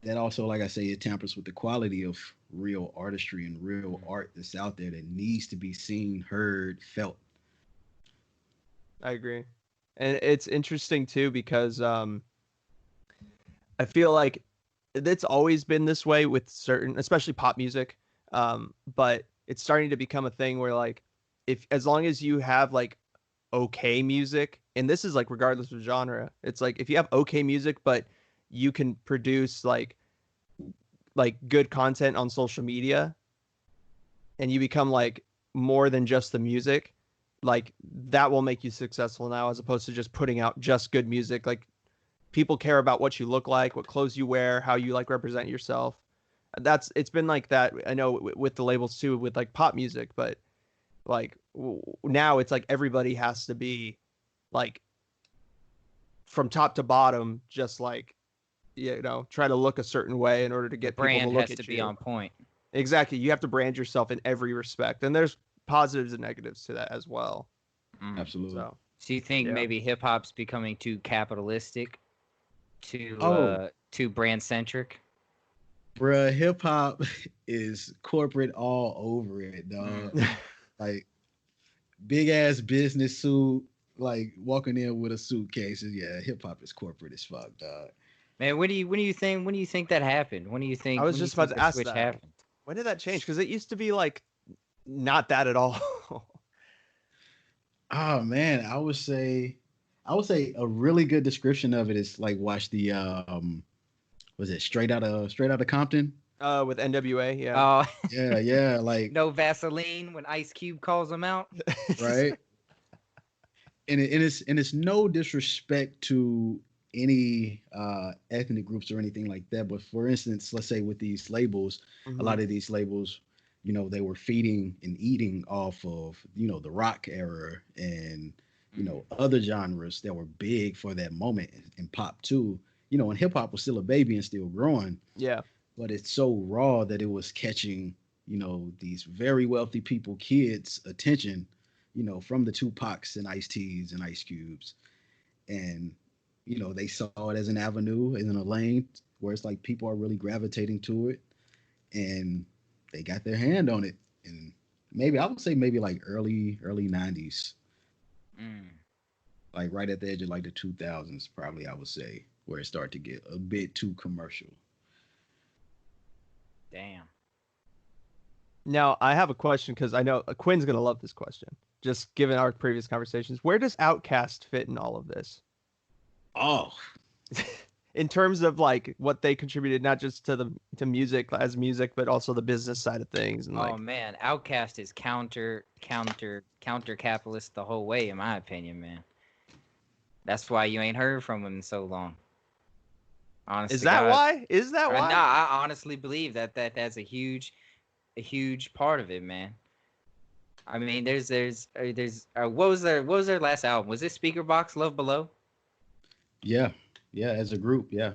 that also, like I say, it tampers with the quality of real artistry and real art that's out there that needs to be seen, heard, felt. I agree. And it's interesting too because I feel like it's always been this way with certain, especially pop music. But it's starting to become a thing where like if as long as you have like okay music, and this is like regardless of genre, it's like if you have okay music, but you can produce like good content on social media and you become like more than just the music, like that will make you successful now as opposed to just putting out just good music. Like people care about what you look like, what clothes you wear, how you like represent yourself. It's been like that. I know with the labels too, with like pop music, but like now it's like everybody has to be like from top to bottom, just like try to look a certain way in order to The get people to brand look has to at be you. on point. Exactly. You have to brand yourself in every respect, and there's positives and negatives to that as well. Mm. Absolutely. So So you think yeah. maybe hip hop's becoming too capitalistic, Oh, too brand centric? bruh, hip hop is corporate all over it, dog. Mm. Like big ass business suit, like walking in with a suitcase. Yeah, hip hop is corporate as fuck, dog. Man, when do you think that happened? When do you think I was when do you just about think to the ask switch that. happened? When did that change? Because it used to be like not that at all. Oh man, I would say a really good description of it is like watch the was it Straight Outta Compton? With NWA, yeah. Oh, Yeah, yeah, like no Vaseline when Ice Cube calls him out. right. And it's no disrespect to any ethnic groups or anything like that. But for instance, let's say with these labels, a Mhm. lot of these labels, you know, they were feeding and eating off of, you know, the rock era and, you know, other genres that were big for that moment in pop too. You know, and hip hop was still a baby and still growing, Yeah. but it's so raw that it was catching, you know, these very wealthy people, kids' attention, you know, from the Tupacs and Ice T's and Ice Cubes. And, you know, they saw it as an avenue and in a lane where it's like people are really gravitating to it and they got their hand on it. And maybe I would say maybe like early 90s, Mm, like right at the edge of like the 2000s, probably I would say, where it started to get a bit too commercial. damn. Now I have a question because I know Quinn's gonna love this question. Just given our previous conversations, where does Outkast fit in all of this? Oh, In terms of like what they contributed, not just to music as music, but also the business side of things, and Oh like, man, Outcast is counter capitalist the whole way, in my opinion, man. That's why you ain't heard from him in so long. Honest is to that God. why? Is that Nah, why? I honestly believe that's a huge part of it, man. I mean, what was their last album? Was it Speaker Box Love Below? yeah. Yeah, as a group, yeah.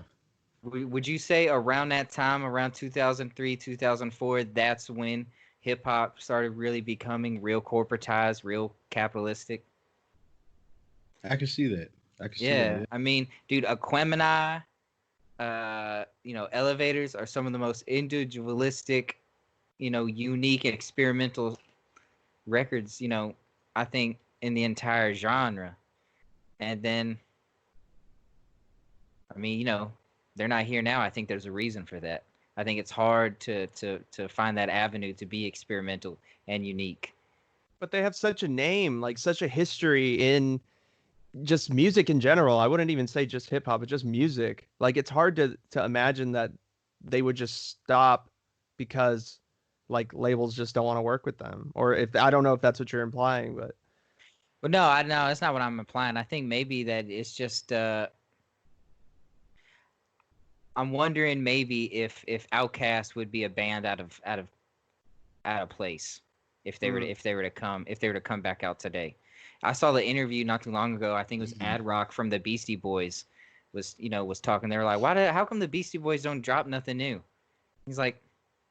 Would you say around that time, around 2003, 2004, that's when hip hop started really becoming real corporatized, real capitalistic? I can see that. I can see that. Yeah, Yeah. I mean, dude, Aquemini, Elevators are some of the most individualistic, unique and experimental records, I think in the entire genre. And then, I mean, they're not here now. I think there's a reason for that. I think it's hard to find that avenue to be experimental and unique. But they have such a name, like such a history in just music in general. I wouldn't even say just hip hop, but just music. Like it's hard to imagine that they would just stop because like labels just don't want to work with them. Or if I don't know if that's what you're implying, but But no, I know that's not what I'm implying. I think maybe that it's just I'm wondering maybe if Outkast would be a band out of place mm, if they were to come back out today. I saw the interview not too long ago. I think it was Mhm. Ad Rock from the Beastie Boys was talking. They were like, how come the Beastie Boys don't drop nothing new? He's like,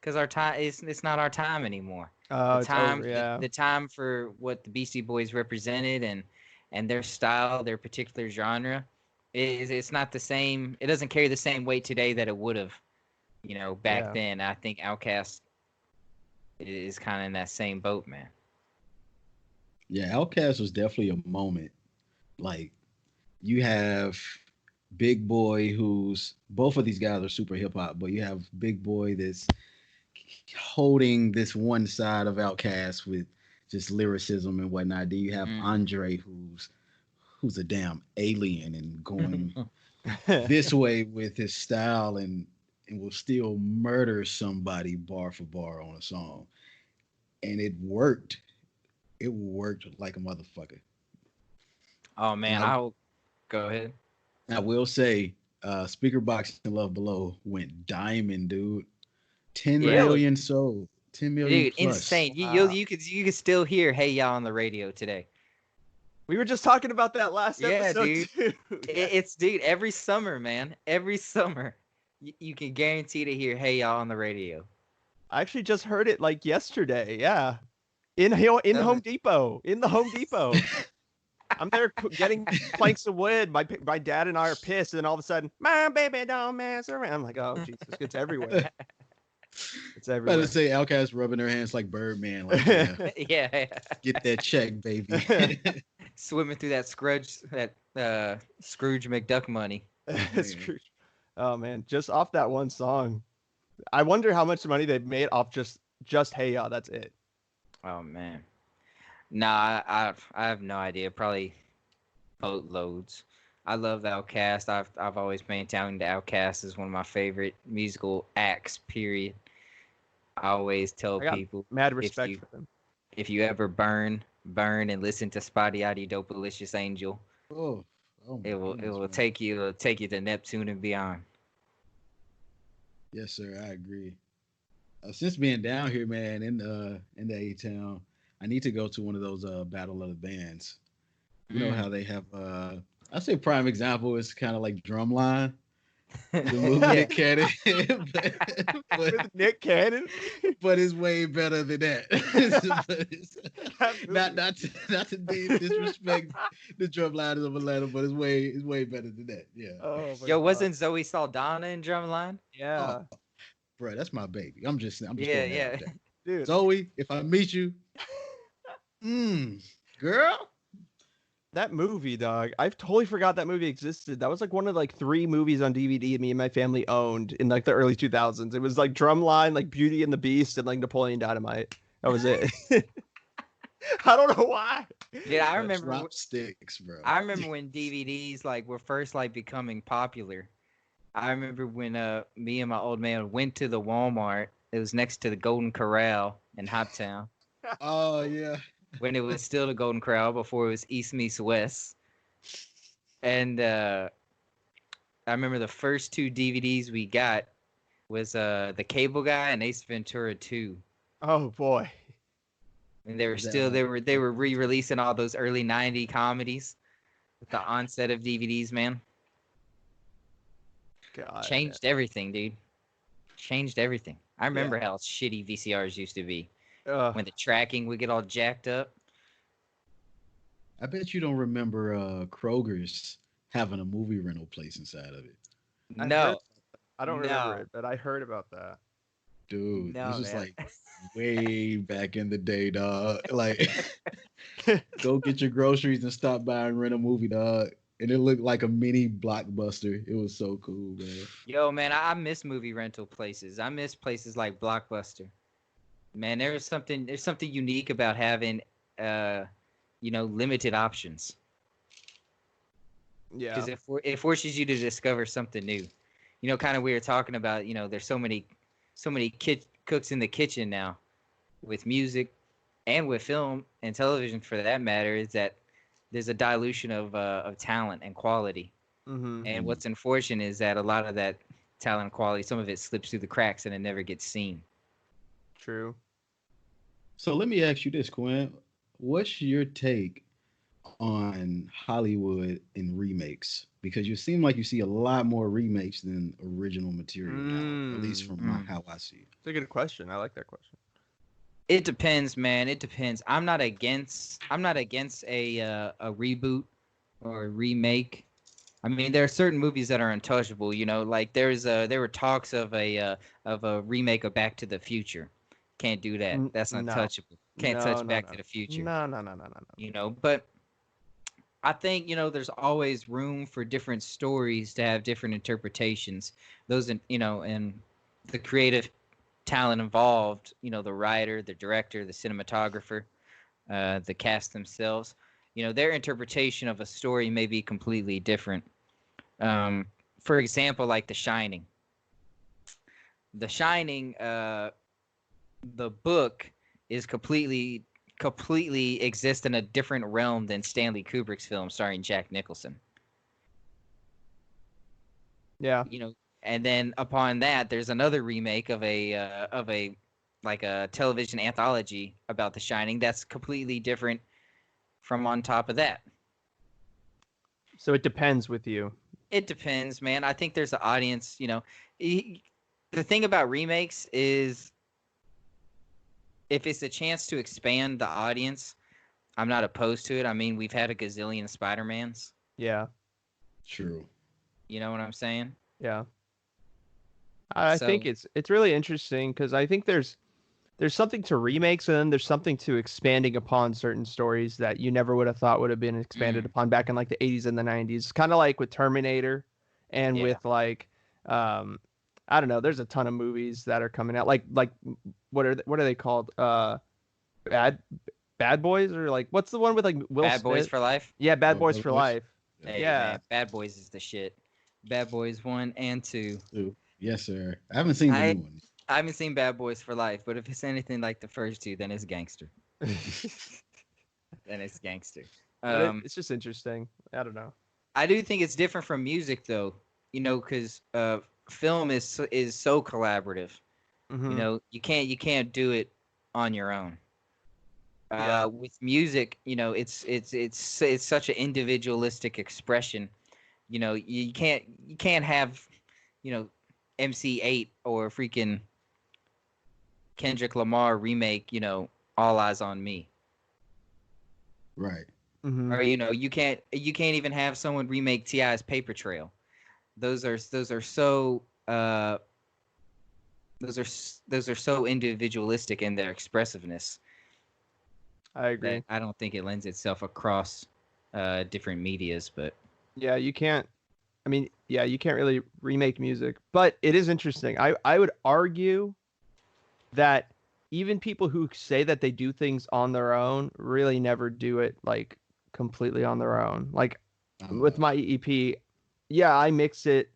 because our time it's not our time anymore. The it's over. time Yeah. the time for what the Beastie Boys represented and their style, their particular genre, it's not the same. It doesn't carry the same weight today that it would have, back Yeah. then. I think Outkast is kind of in that same boat, man. Yeah, Outkast was definitely a moment. Like you have Big Boy, who's both of these guys are super hip hop, but you have Big Boy that's holding this one side of Outkast with just lyricism and whatnot. Then you have Mm. Andre, who's a damn alien and going this way with his style and will still murder somebody bar for bar on a song. And it worked. It worked like a motherfucker. Oh And man, I I'll go ahead. I will say, Speaker Box and Love Below went diamond, dude. 10 Yeah, Really? million sold. 10 million dude, plus. insane. Wow. You could still hear "Hey Ya" on the radio today. We were just talking about that last Yeah, episode dude. too. Yeah. It's dude. Every summer, man. Every summer, you can guarantee to hear "Hey Ya" on the radio. I actually just heard it like yesterday. Yeah. In Does Home it? Depot. In the Home Depot. I'm there getting planks of wood. My dad and I are pissed, and then all of a sudden, my baby don't mess around. I'm like, oh Jesus, it's everywhere. It's Better everywhere. say Outcast rubbing their hands like Birdman, like, yeah, Yeah, get that check, baby. swimming through that Scrooge McDuck money. Man. Scrooge. Oh man, just off that one song. I wonder how much money they've made off just Hey Ya. That's it. Oh man. Nah, I have no idea. Probably boatloads. I love Outkast. I've always maintained Outkast is one of my favorite musical acts. Period. I always tell I got people mad if respect you for them. if you ever burn and listen to Spotty Yachty Dopalicious Angel, Oh, oh my it goodness, will man. take you to Neptune and beyond. Yes, sir. I agree. Since being down here, man, in the A town, I need to go to one of those battle of the bands. You know Mm. how they have I say prime example is kind of like Drumline, the movie Yeah. that Cannon, but, With Nick Cannon. but it's way better than that. But That movie. not to disrespect the Drumliners of Atlanta, but it's way better than that. Yeah. Oh my Yo, god. wasn't Zoe Saldana in Drumline? Oh, Yeah, bro, that's my baby. I'm just Yeah, throwing that out yeah. there. dude. Zoe, if I meet you, girl. That movie, dog. I totally forgot that movie existed. That was like one of like 3 movies on DVD me and my family owned in like the early 2000s. It was like Drumline, like Beauty and the Beast, and like Napoleon Dynamite. That was it. I don't know why. Yeah, I Bro, remember. drop sticks, bro. I remember when DVDs like were first like becoming popular. I remember when me and my old man went to the Walmart. It was next to the Golden Corral in Hoptown. Oh yeah. When it was still the Golden Corral before it was East meets West. And I remember the first 2 DVDs we got was The Cable Guy and Ace Ventura 2. Oh boy. And they were Is that still like- they were re-releasing all those early '90s comedies with the onset of DVDs, man. God. Changed everything, dude. Changed everything. I remember how shitty VCRs used to be. When the tracking would get all jacked up. I bet you don't remember Kroger's having a movie rental place inside of it. I No. heard- I don't remember No. it, but I heard about that. Dude, No, this is man. like way back in the day, dog. Like go get your groceries and stop by and rent a movie, dog. And it looked like a mini blockbuster. It was so cool, man. Yo, man, I miss movie rental places. I miss places like Blockbuster. Man, there's something unique about having limited options. Yeah. Because it forces you to discover something new. You know, kind of we were talking about, there's so many cooks in the kitchen now with music and with film and television for that matter, is that there's a dilution of talent and quality. Mm-hmm. And what's unfortunate is that a lot of that talent and quality, some of it slips through the cracks and it never gets seen. True. So let me ask you this, Quinn. What's your take on Hollywood and remakes? Because you seem like you see a lot more remakes than original material now, at least from how I see it. It's a good question. I like that question. It depends, man. It depends. I'm not against a reboot or a remake. I mean, there are certain movies that are untouchable. Like there were talks of a remake of Back to the Future. Can't do that. That's No. untouchable. Can't touch Back to the Future. No. But I think there's always room for different stories to have different interpretations. Those and the creative talent involved. The writer, the director, the cinematographer, the cast themselves. Their interpretation of a story may be completely different. For example, like The Shining. The Shining, the book is completely exists in a different realm than Stanley Kubrick's film starring Jack Nicholson. Yeah. And then upon that, there's another remake of a television anthology about The Shining that's completely different from on top of that. So it depends with you. It depends, man. I think there's an audience. The thing about remakes is if it's a chance to expand the audience, I'm not opposed to it. I mean, we've had a gazillion Spider-Mans. Yeah. True. You know what I'm saying? Yeah. I think it's really interesting because I think there's something to remakes and then there's something to expanding upon certain stories that you never would have thought would have been expanded upon back in like the 80s and the 90s. Kind of like with Terminator and with like I don't know. There's a ton of movies that are coming out. Like what are they called? Bad Bad Boys, or like what's the one with like Will Bad Boys Smith? for Life. Yeah, Bad Oh, Boys Bad for Boys? Life. Hey Yeah. man, Bad Boys is the shit. Bad Boys 1 and 2. Ooh, yes, sir. I haven't seen the I new one. I haven't seen Bad Boys for Life, but if it's anything like the first two, then it's gangster. Then it's gangster. It's just interesting. I don't know. I do think it's different from music though, because film is so collaborative. Mhm. You can't do it on your own. Yeah. With music, it's such an individualistic expression. You can't have, MC8 or freaking Kendrick Lamar remake, All Eyes on Me. Right. Mhm. Or you can't even have someone remake T.I.'s Paper Trail. Those are so those are so individualistic in their expressiveness I agree. that I don't think it lends itself across different medias. But Yeah, you can't. I mean, yeah, you can't really remake music, but it is interesting. I would argue that even people who say that they do things on their own really never do it like completely on their own. Like with my EP, yeah, I mix it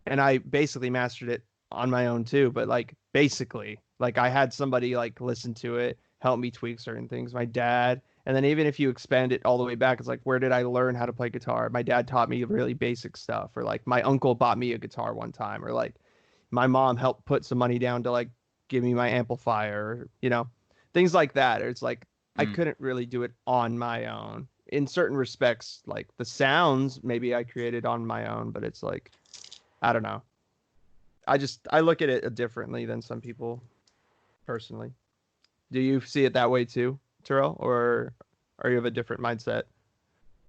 and I basically mastered it on my own too, but like basically, like I had somebody like listen to it, help me tweak certain things, my dad. And then even if you expand it all the way back, it's like, where did I learn how to play guitar? My dad taught me really basic stuff, or like my uncle bought me a guitar one time, or like my mom helped put some money down to like give me my amplifier, things like that. Or it's like I couldn't really do it on my own. In certain respects, like the sounds maybe I created on my own, but it's like I don't know. I look at it differently than some people personally. Do you see it that way too, Terrell, or are you of a different mindset?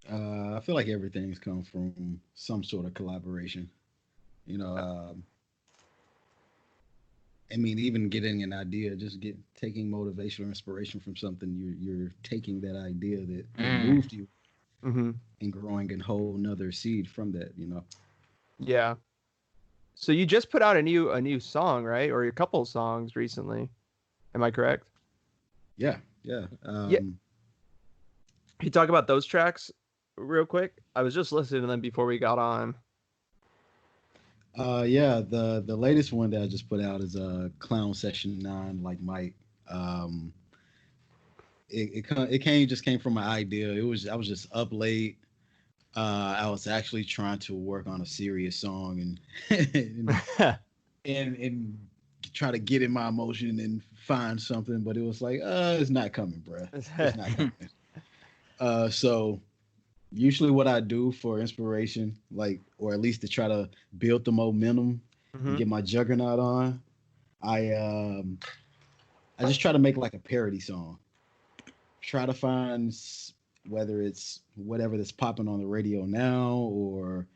I feel like everything's come from some sort of collaboration. You know, I mean, even getting an idea, just taking motivation or inspiration from something, you're taking that idea that moved you Mm-hmm. and growing a whole another seed from that. Yeah. So you just put out a new song, right? Or a couple of songs recently. Am I correct? Yeah, yeah. Yeah. Can you talk about those tracks real quick? I was just listening to them before we got on. Yeah. The latest one that I just put out is Clown Section 9, like Mike. Um, it just came from my idea. I was just up late. I was actually trying to work on a serious song and try to get in my emotion and find something, but it was like, it's not coming, bruh. It's not coming. So usually what I do for inspiration, like, or at least to try to build the momentum and Mm-hmm. get my juggernaut on, I just try to make like a parody song. Try to find whether it's whatever that's popping on the radio now, or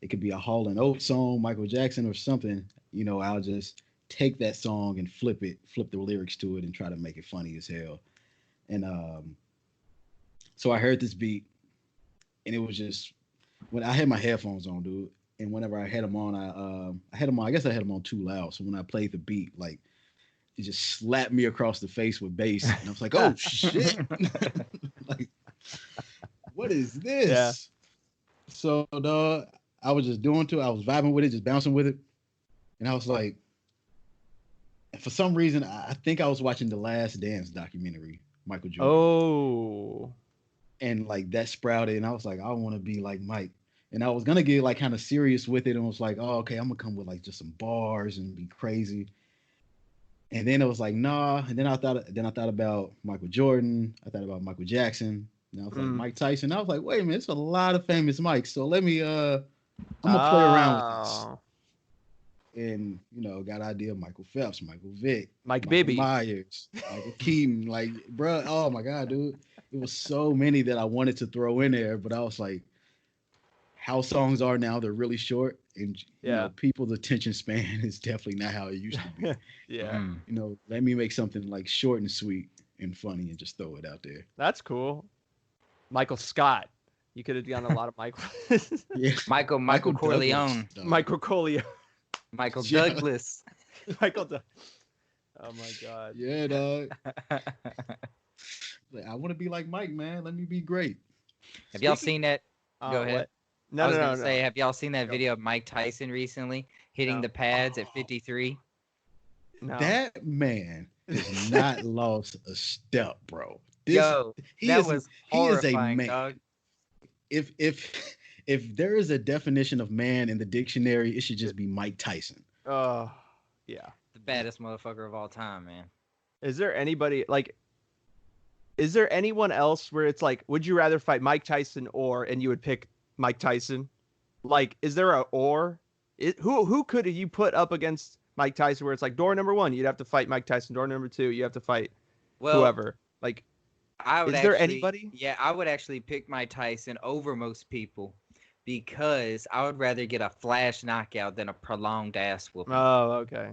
it could be a Hall and Oates song, Michael Jackson, or something. I'll just take that song and flip the lyrics to it, and try to make it funny as hell. And so I heard this beat, and it was just when I had my headphones on, dude. And whenever I had them on, I had them on. I guess I had them on too loud. So when I played the beat, like it just slapped me across the face with bass, and I was like, "Oh shit!" Like, what is this? Yeah. So, dog, I was just doing to it. I was vibing with it, just bouncing with it, and I was like, for some reason, I think I was watching the Last Dance documentary, Michael Jordan. Oh. And like that sprouted, and I was like, I want to be like Mike. And I was gonna get like kind of serious with it, and was like, oh, okay, I'm gonna come with like just some bars and be crazy. And then it was like, nah. And then I thought about Michael Jordan. I thought about Michael Jackson. And I was like, Mike Tyson. I was like, wait a minute, it's a lot of famous Mikes. So let me I'm gonna play around with this. And got idea of Michael Phelps, Michael Vick, Mike Michael Bibby. Myers, Michael Keaton. Like, bro, oh my God, dude. It was so many that I wanted to throw in there, but I was like, how songs are now, they're really short. And people's attention span is definitely not how it used to be. Yeah. Let me make something like short and sweet and funny and just throw it out there. That's cool. Michael Scott. You could have done a lot of Michael. Yeah. Michael Corleone. Michael Corleone. Michael Yeah. Douglas. Michael. Oh my God. Yeah, dog. Like, I want to be like Mike, man. Let me be great. Have y'all Speaking- seen that? Go ahead. What? No, I was no, gonna no, say, no. have y'all seen that Go. video of Mike Tyson recently hitting No. the pads at 53? No. That man has not lost a step, bro. Yo, he that is was he is a horrifying, man. dog. If there is a definition of man in the dictionary, it should just be Mike Tyson. Oh, yeah. The baddest motherfucker of all time, man. Is there anybody like? Is there anyone else where it's like, would you rather fight Mike Tyson and you would pick Mike Tyson? Like, is there a or? Who could you put up against Mike Tyson where it's like door number 1, you'd have to fight Mike Tyson. Door number 2, you have to fight whoever. Like, I would is there actually, anybody? Yeah, I would actually pick Mike Tyson over most people because I would rather get a flash knockout than a prolonged ass whooping. Oh, okay.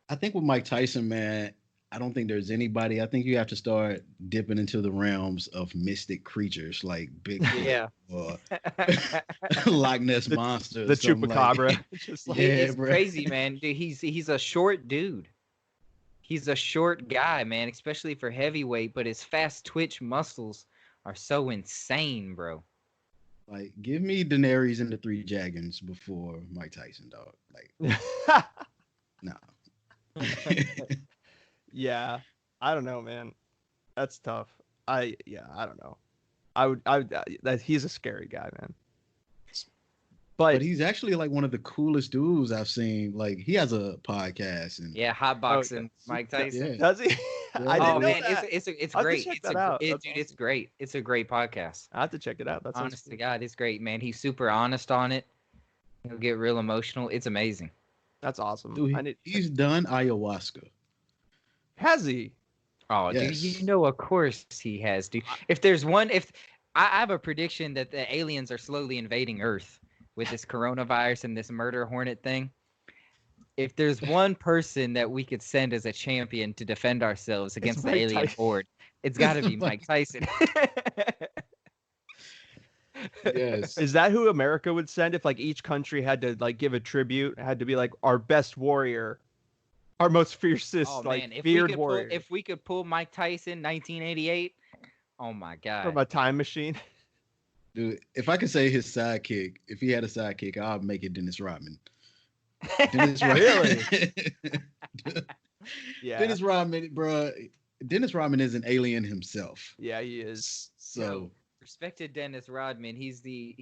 I think with Mike Tyson, man, I don't think there's anybody. I think you have to start dipping into the realms of mystic creatures like Bigfoot Yeah. or Loch Ness monster. The chupacabra. Like, Just like, Yeah, It's bro. crazy, man. Dude, he's a short dude. He's a short guy, man, especially for heavyweight, but his fast twitch muscles are so insane, bro. like, give me Daenerys and the Three Dragons before Mike Tyson, dog. Like, nah. yeah. I don't know, man. That's tough. I don't know. I would that he's a scary guy, man. But he's actually like one of the coolest dudes I've seen. Like, he has a podcast and Yeah, hotboxing yeah. Mike Tyson. Yeah. Does he? I Oh, didn't Oh know man, that. it's I'll have to great. check It's that a, out. it, That's dude, awesome. it's great. It's a great podcast. I have to check it out. That's Honest to God, it's great, man. He's super honest on it. He'll get real emotional. It's amazing. That's awesome. dude, he's done ayahuasca. Has he? Oh, Yes. dude, you know, of course he has, dude. If there's one, if I have a prediction that the aliens are slowly invading Earth with this coronavirus and this murder hornet thing. If there's one person that we could send as a champion to defend ourselves against the Mike alien Tyson. horde, it's got to be Mike Tyson. Yes. Is that who America would send if like each country had to like give a tribute? Had to be like our best warrior, our most fiercest, Oh like man, feared warrior if we could pull Mike Tyson 1988, oh my God. from a time machine. Dude, if I could say his sidekick, if he had a sidekick, I'll make it Dennis Rodman. Dennis Really? Yeah. Dennis Rodman, bro. Dennis Rodman is an alien himself. Yeah, he is. So Respected Dennis Rodman, he's the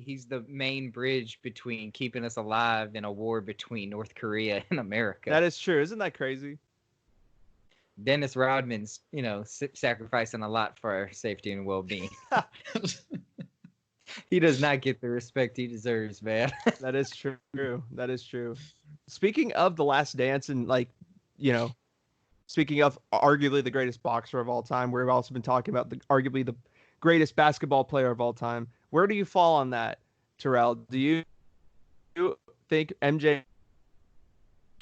main bridge between keeping us alive in a war between North Korea and America. That is true. Isn't that crazy? Dennis Rodman's, sacrificing a lot for our safety and well-being. He does not get the respect he deserves, man. That is true. That is true. Speaking of The Last Dance and speaking of arguably the greatest boxer of all time, we've also been talking about arguably the greatest basketball player of all time. Where do you fall on that, Terrell? Do you think MJ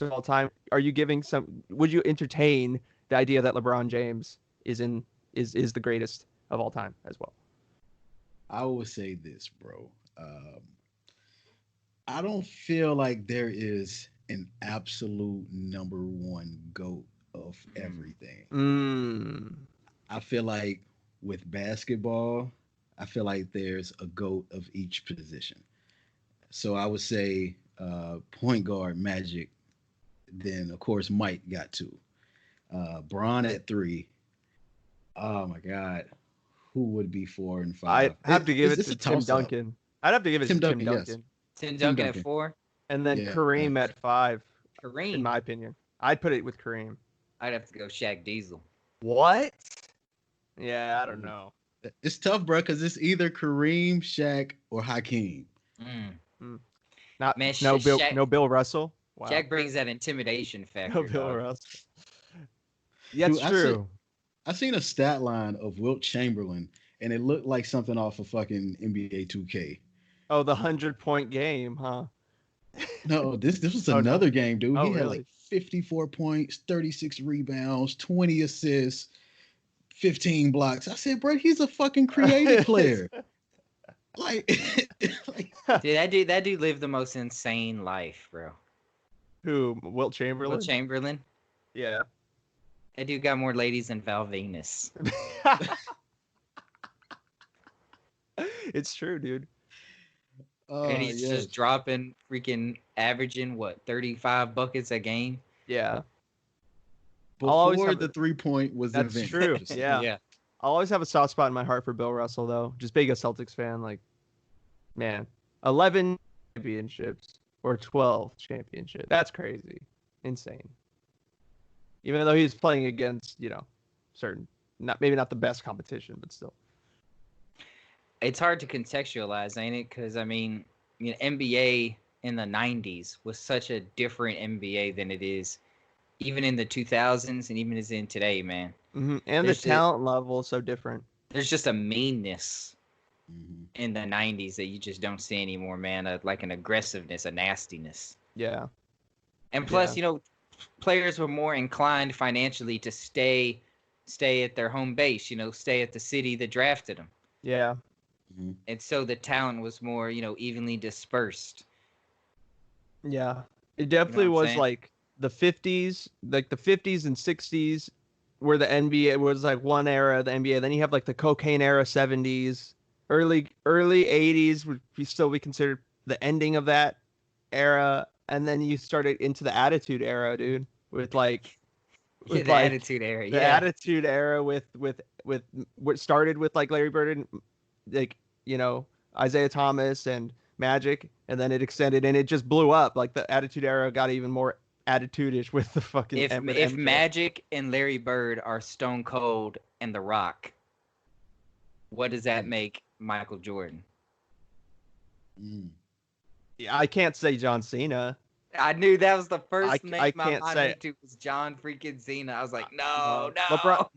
of all time? Are you giving would you entertain the idea that LeBron James is the greatest of all time as well? I would say this, bro. I don't feel like there is an absolute number one GOAT of everything. I feel like with basketball, I feel like there's a GOAT of each position. So I would say point guard, Magic. Then, of course, Mike got 2. Bron at 3. Oh, my God. Who would be 4 and 5? I have to give it It's to a Tim toss-up. Duncan. I'd have to give it Tim to Tim Duncan, Duncan. yes. Tim Duncan at Duncan. 4. And then Yeah. Kareem at 5, Kareem. in my opinion. I'd put it with Kareem. I'd have to go Shaq Diesel. What? Yeah, I don't know. It's tough, bro, because it's either Kareem, Shaq, or Hakeem. Not Man, no Bill Shaq- no Bill Russell. Wow. Shaq brings that intimidation factor. No Bill dog. Russell. Yeah, it's Dude, true. I seen a stat line of Wilt Chamberlain, and it looked like something off of fucking NBA 2K. Oh, the 100-point game, huh? No, this was Oh, no. another game, dude. Oh, He had really? like 54 points, 36 rebounds, 20 assists, 15 blocks. I said, bro, he's a fucking creative player. Like, Dude, that dude lived the most insane life, bro. Who? Wilt Chamberlain? Will Chamberlain. Yeah. That dude got more ladies than Val Venus. It's true, dude. And he's Yes. just dropping, freaking averaging, 35 buckets a game? Yeah. I'll always Before have the 3-point was That's invented. true. Just- Yeah. I'll always have a soft spot in my heart for Bill Russell, though. Just being a Celtics fan, like, man, 11 championships or 12 championships. That's crazy. Insane. Even though he's playing against, certain, maybe not the best competition, but still. It's hard to contextualize, ain't it? Because, I mean, NBA in the 90s was such a different NBA than it is even in the 2000s and even as in today, man. Mm-hmm. And the talent level is so different. There's just a meanness Mhm. in the 90s that you just don't see anymore, man. Like an aggressiveness, a nastiness. Yeah. And plus, players were more inclined financially to stay at their home base, stay at the city that drafted them. Yeah. Mhm. And so the talent was more, evenly dispersed. Yeah. It definitely what I'm was saying? like the 50s, like the 50s and 60s where the NBA was like one era of the NBA. Then you have like the cocaine era 70s, early 80s would still be considered the ending of that era. And then you started into the attitude era, dude, with like The attitude era, the attitude era with what started with like Larry Bird and like Isaiah Thomas and Magic, and then it extended and it just blew up. Like the attitude era got even more attitude-ish with the fucking If MJ. Magic and Larry Bird are Stone Cold and The Rock, what does that make Michael Jordan? Mm. Yeah, I can't say John Cena. I knew that was the first name I my can't mind say went to was John freaking Cena. I was like, no.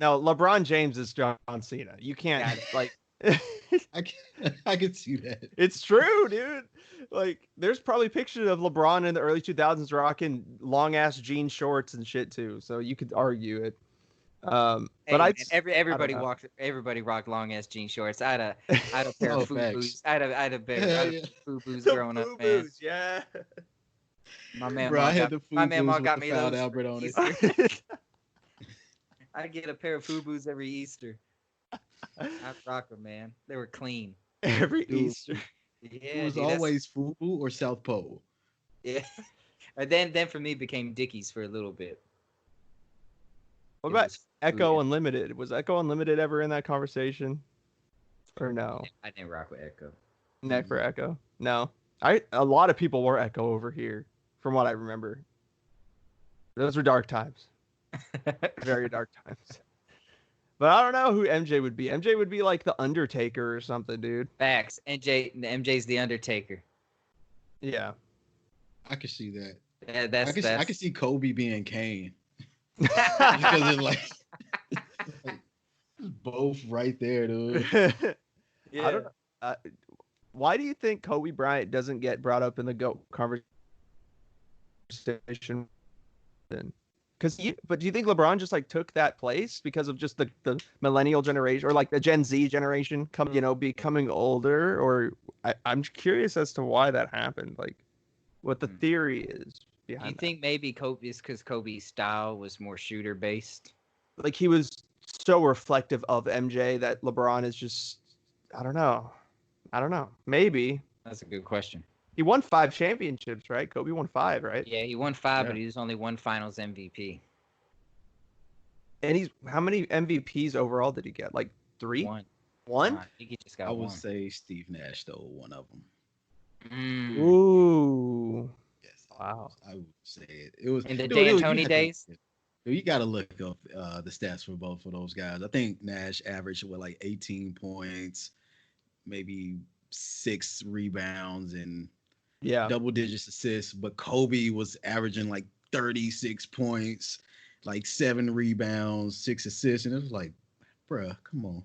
LeBron James is John Cena. You can't like. I can see that. It's true, dude. Like, there's probably pictures of LeBron in the early 2000s rocking long ass jean shorts and shit too. So you could argue it. But everybody rocked long ass jean shorts. I had a pair of FUBUs. I had a pair of FUBUs growing up, man. Yeah. My man, Bro, I had the my man, FUBUs got with me the those Found Albert on Easter. it. I'd get a pair of FUBUs every Easter. I'd rock them, man. They were clean. Every Dude. Easter. Yeah, It was dude, always FUBU or South Pole. Yeah. And then for me it became Dickies for a little bit. What It about was Echo food. Unlimited? Was Echo Unlimited ever in that conversation? Or no? I didn't rock with Echo. Neck for Echo? No. A lot of people wore Echo over here, from what I remember. Those were dark times. Very dark times. But I don't know who MJ would be. MJ would be like the Undertaker or something, dude. Facts. MJ's the Undertaker. Yeah. I can see that. Yeah, I can see Kobe being Kane. Yeah. Because it's like both right there, dude. I don't know. Why do you think Kobe Bryant doesn't get brought up in the GOAT conversation? But do you think LeBron just like took that place because of just the millennial generation or like the Gen Z generation becoming older? Or I'm curious as to why that happened. Like what the theory is behind Do you think maybe Kobe is because Kobe's style was more shooter based? Like he was so reflective of MJ that LeBron is just, I don't know. Maybe. That's a good question. He won 5 championships, right? Kobe won 5, right? Yeah, he won 5, but he was only one Finals MVP. And how many MVPs overall did he get? Like 3? One? I think he just got I one. would say Steve Nash stole one of them. Ooh. Yes. Wow. I would say it. It was In the D'Antoni days? You got to look up the stats for both of those guys. I think Nash averaged like 18 points, maybe 6 rebounds, and double digits assists. But Kobe was averaging like 36 points, like 7 rebounds, 6 assists, and it was like, bruh, come on.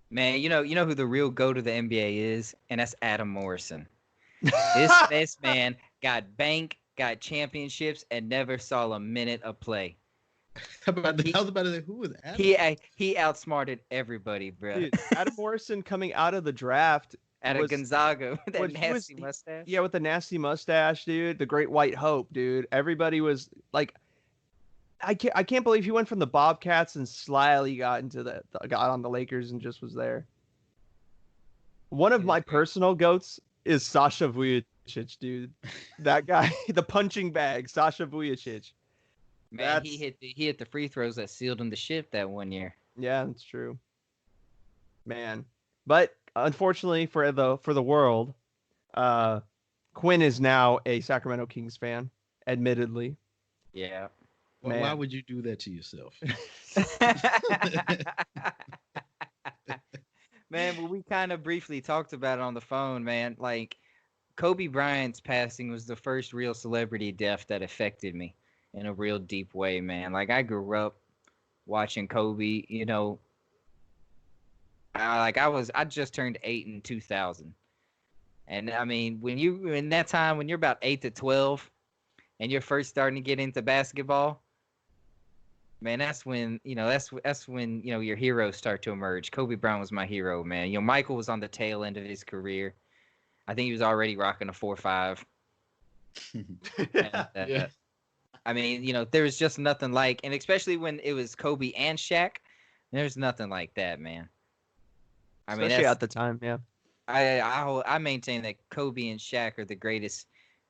Man, you know who the real GOAT of the NBA is, and that's Adam Morrison. This man got got championships, and never saw a minute of play. I was about to say, who was Adam? He outsmarted everybody, bro. Dude, Adam Morrison coming out of the draft Out of Gonzaga with that what he was- nasty mustache. Yeah, with the nasty mustache, dude. The Great White Hope, dude. Everybody was like, I can't believe he went from the Bobcats and slyly got on the Lakers and just was there. One of my personal goats is Sasha Vujacic, dude. That guy, the punching bag, Sasha Vujacic. Man, he hit the free throws that sealed him the ship that one year. Yeah, that's true. Man, but unfortunately for the world, Quinn is now a Sacramento Kings fan, admittedly. Yeah. Why would you do that to yourself? Man, well, we kind of briefly talked about it on the phone, man. Like, Kobe Bryant's passing was the first real celebrity death that affected me in a real deep way, man. Like, I grew up watching Kobe, you know. I just turned 8 in 2000. And I mean, in that time, when you're about 8 to 12 and you're first starting to get into basketball, man, that's when, your heroes start to emerge. Kobe Bryant was my hero, man. You know, Michael was on the tail end of his career. I think he was already rocking a 4.5. Yeah. I mean, you know, there was just nothing like, and especially when it was Kobe and Shaq, there's nothing like that, man. I mean, Especially at the time, yeah. I maintain that Kobe and Shaq are the greatest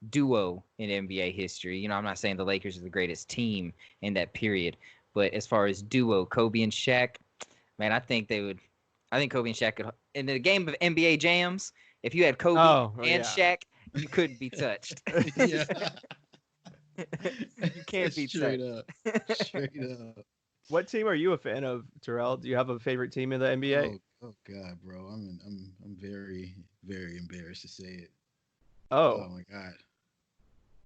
duo in NBA history. You know, I'm not saying the Lakers are the greatest team in that period, but as far as duo, Kobe and Shaq, man, I think Kobe and Shaq could, in the game of NBA jams, if you had Kobe and Shaq, you couldn't be touched. Yeah. You can't be straight touched. Straight up. What team are you a fan of, Terrell? Do you have a favorite team in the NBA? Oh God, bro. I'm very, very embarrassed to say it. Oh My God.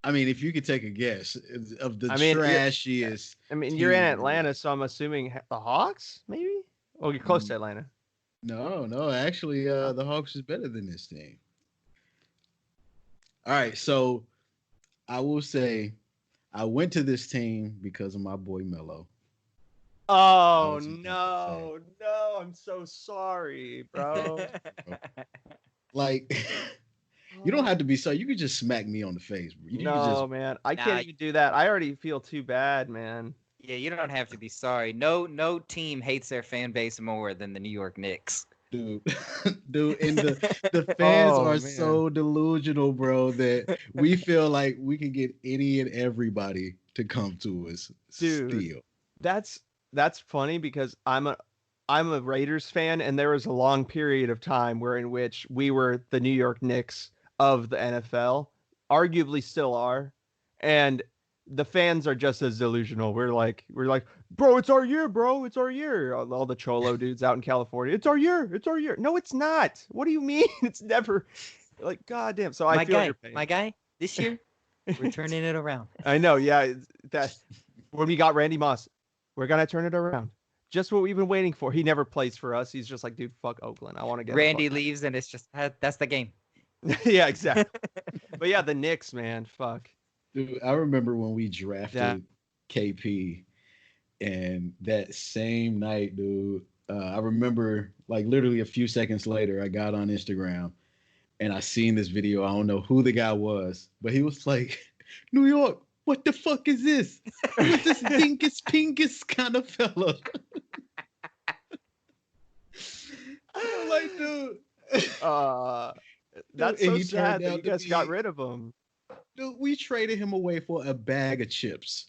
I mean, if you could take a guess of the trashiest. I mean, you're in Atlanta, so I'm assuming the Hawks, maybe? Oh, you're close to Atlanta. No. Actually, the Hawks is better than this team. All right, so I will say I went to this team because of my boy Melo. Oh, no. I'm so sorry, bro. Like, you don't have to be sorry. You could just smack me on the face, bro. Man. I can't even do that. I already feel too bad, man. Yeah, you don't have to be sorry. No team hates their fan base more than the New York Knicks. Dude, and the fans are so delusional, bro, that we feel like we can get any and everybody to come to us. Dude, still. That's funny because I'm a Raiders fan, and there was a long period of time in which we were the New York Knicks of the NFL, arguably still are, and the fans are just as delusional. We're like, bro, it's our year, bro. It's our year. All the Cholo dudes out in California. It's our year. It's our year. No, it's not. What do you mean? It's never like, goddamn. So I feel your pain. My guy, this year, we're turning it around. I know. Yeah. That when we got Randy Moss, we're going to turn it around. Just what we've been waiting for. He never plays for us. He's just like, dude, fuck Oakland. I want to get Randy leaves and it's just, that's the game. Yeah, exactly. But yeah, the Knicks, man. Fuck. Dude, I remember when we drafted KP, and that same night, dude, I remember like literally a few seconds later, I got on Instagram and I seen this video. I don't know who the guy was, but he was like, New York, what the fuck is this? Who's this dinkus pinkus kind of fella? I'm like, dude. That's so sad that you guys got rid of him. Dude, we traded him away for a bag of chips.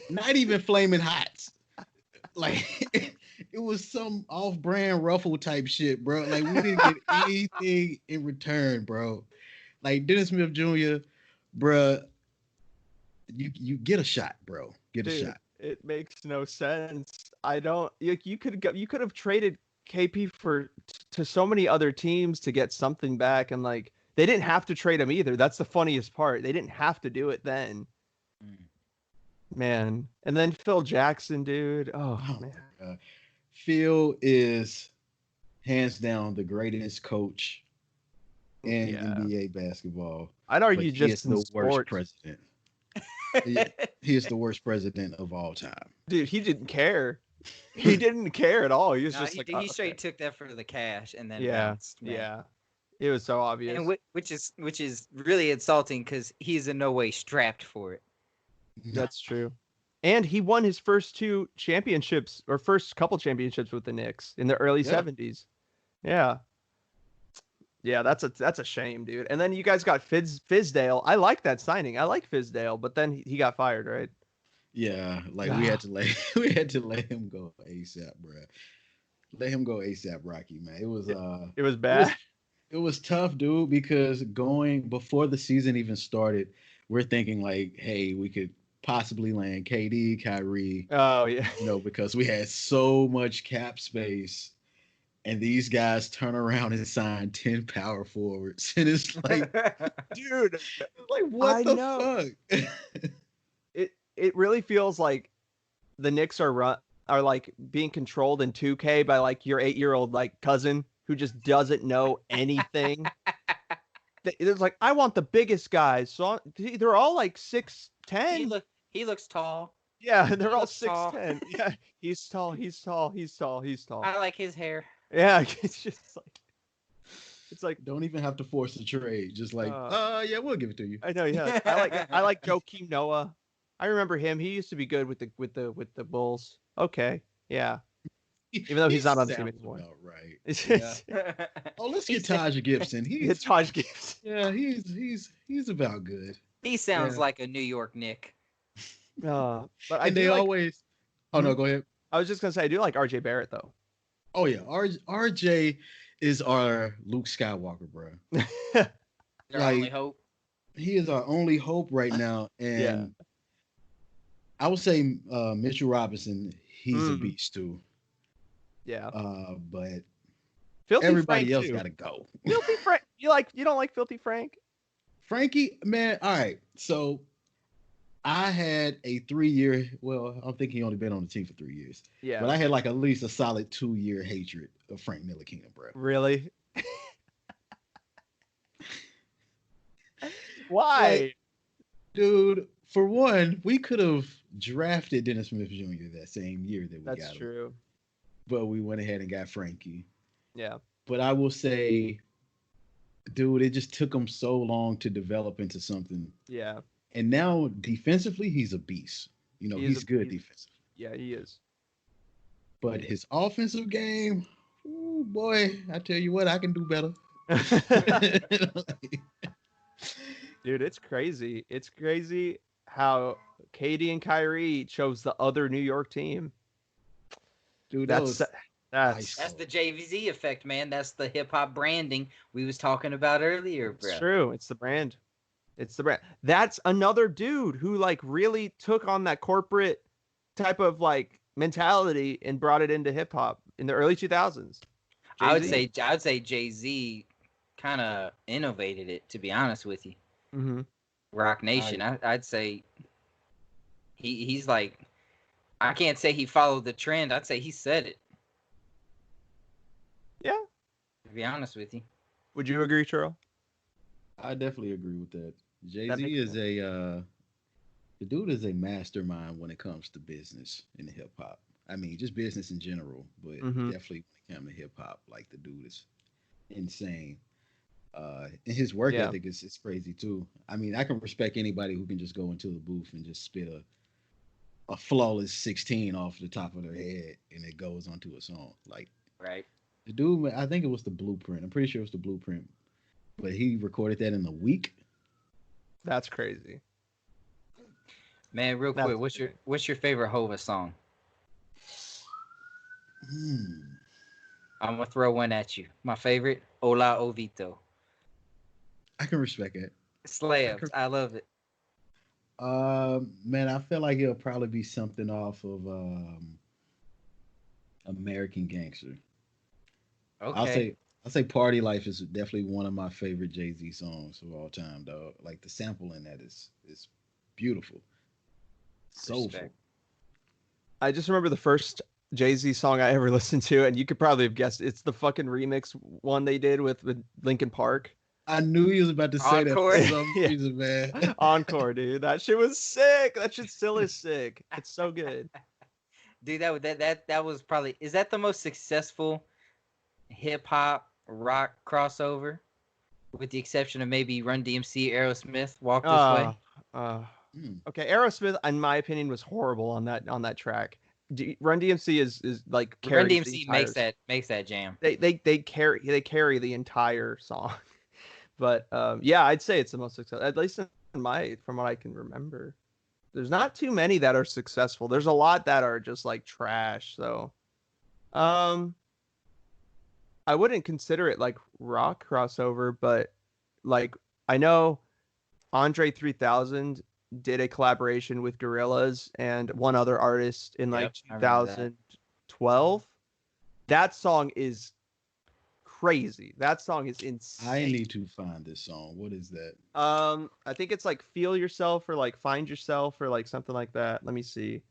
Not even Flaming Hots. Like, it was some off-brand Ruffle type shit, bro. Like, we didn't get anything in return, bro. Like, Dennis Smith Jr., bro, you get a shot, bro. Get a shot. It makes no sense. I don't. You could have traded KP to so many other teams to get something back, and like they didn't have to trade him either. That's the funniest part. They didn't have to do it then. Man. And then Phil Jackson, dude. Oh man. Phil is hands down the greatest coach in NBA basketball. I'd argue just the worst president. He is the worst president of all time. Dude, he didn't care. He didn't care at all. He was just he straight took that for the cash and then bounced, man. It was so obvious. And which is really insulting because he's in no way strapped for it. That's true. And he won his first two championships or first couple championships with the Knicks in the early 70s. Yeah. Yeah, that's a shame, dude. And then you guys got Fizdale. I like that signing. I like Fizdale, but then he got fired, right? Yeah, like we had to let him go ASAP, bro. Let him go ASAP, Rocky, man. It was bad. It was tough, dude, because going before the season even started, we're thinking like, hey, we could possibly land KD, Kyrie. Oh yeah. Because we had so much cap space, and these guys turn around and sign 10 power forwards, and it's like, dude, like what the fuck? It really feels like the Knicks are like being controlled in 2K by like your 8-year-old like cousin who just doesn't know anything. It's like, I want the biggest guys, so they're all like 6'10". He looks tall. Yeah, they're all 6'10". Yeah, he's tall. I like his hair. Yeah, it's like don't even have to force the trade. Just like, yeah, we'll give it to you. I know, yeah. I like Joakim Noah. I remember him. He used to be good with the Bulls. Okay, yeah. Even though he's not on the team anymore. Right. Yeah. Oh, let's get Taj Gibson. Taj Gibson. Yeah, he's about good. He sounds like a New York Knick. But they always. Oh no, go ahead. I was just gonna say I do like RJ Barrett though. Oh yeah, RJ is our Luke Skywalker, bro. Our only hope. He is our only hope right now, and I would say Mitchell Robinson. He's a beast too. Yeah. But Filthy everybody Frank else too. gotta go. Filthy Frank. You don't like Filthy Frank? Frankie, man. All right. So I had a 3-year. Well, I'm thinking he only been on the team for 3 years. Yeah. But I had like at least a solid 2-year hatred of Frank Ntilikina, bro. Really? Why? Like, dude, for one, we could have drafted Dennis Smith Jr. that same year that we got him. That's true. But we went ahead and got Frankie. Yeah. But I will say, dude, it just took him so long to develop into something. Yeah. And now defensively, he's a beast. He's good defensively. Yeah, he is. But his offensive game, ooh, boy, I tell you what, I can do better. Dude, it's crazy. It's crazy how KD and Kyrie chose the other New York team. Dude, that's the JVZ effect, man. That's the hip hop branding we was talking about earlier, bro. It's true. It's the brand. That's another dude who like really took on that corporate type of like mentality and brought it into hip hop in the early 2000s. I would say Jay-Z kind of innovated it, to be honest with you. Mm-hmm. Rock Nation. I'd say he's like, I can't say he followed the trend. I'd say he set it. Yeah. To be honest with you. Would you agree, Terrell? I definitely agree with that. Jay-Z is the dude is a mastermind when it comes to business in hip hop. I mean, just business in general, but definitely when it comes to hip hop, like the dude is insane. And his work ethic is crazy too. I mean, I can respect anybody who can just go into the booth and just spit a flawless 16 off the top of their head and it goes onto a song. Like, right. The dude, I think it was the Blueprint. I'm pretty sure it was the Blueprint, but he recorded that in a week. That's crazy. Man, real quick, what's your favorite Hova song? I'm gonna throw one at you. My favorite, Hola Ovito. I can respect it. Slabs, I love it. Man, I feel like it'll probably be something off of American Gangster. Okay. I'll say Party Life is definitely one of my favorite Jay-Z songs of all time, dog. Like the sample in that is beautiful. Soulful. I just remember the first Jay-Z song I ever listened to, and you could probably have guessed it's the fucking remix one they did with Linkin Park. I knew he was about to say Encore. that for some reason, man. Encore, dude. That shit was sick. That shit still is sick. It's so good. Dude, that was probably, is that the most successful hip hop rock crossover? with the exception of maybe Run DMC, Aerosmith, Walk This Uh, Way. uh, Hmm. okay, Aerosmith, in my opinion, was horrible on that track. Run DMC is like Run carries the DMC entire. makes that jam. They carry the entire song. But yeah, I'd say it's the most successful, at least from what I can remember. There's not too many that are successful. There's a lot that are just like trash. So, um, I wouldn't consider it like rock crossover, but like I know Andre 3000 did a collaboration with Gorillaz and one other artist in like Yep, I remember that. 2012. That song is crazy. That song is insane. I need to find this song. What is that? I think it's like Feel Yourself or like Find Yourself or like something like that. Let me see.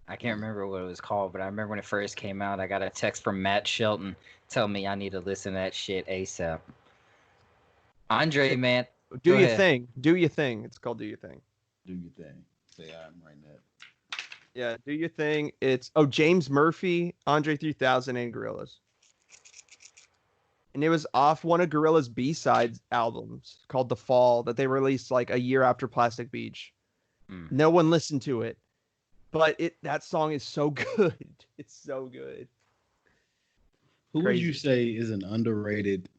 I can't remember what it was called, but I remember when it first came out, I got a text from Matt Shelton telling me I need to listen to that shit ASAP. Andre, man, Do go Your ahead. Thing. Do Your Thing. It's called Do Your Thing. Do your thing. Say I'm writing that. Yeah, Do Your Thing. It's James Murphy, Andre 3000, and Gorillaz. And it was off one of Gorillaz' B-sides albums called The Fall that they released like a year after Plastic Beach. Mm. No one listened to it, but that song is so good. It's so good. Who would you Crazy. say is an underrated?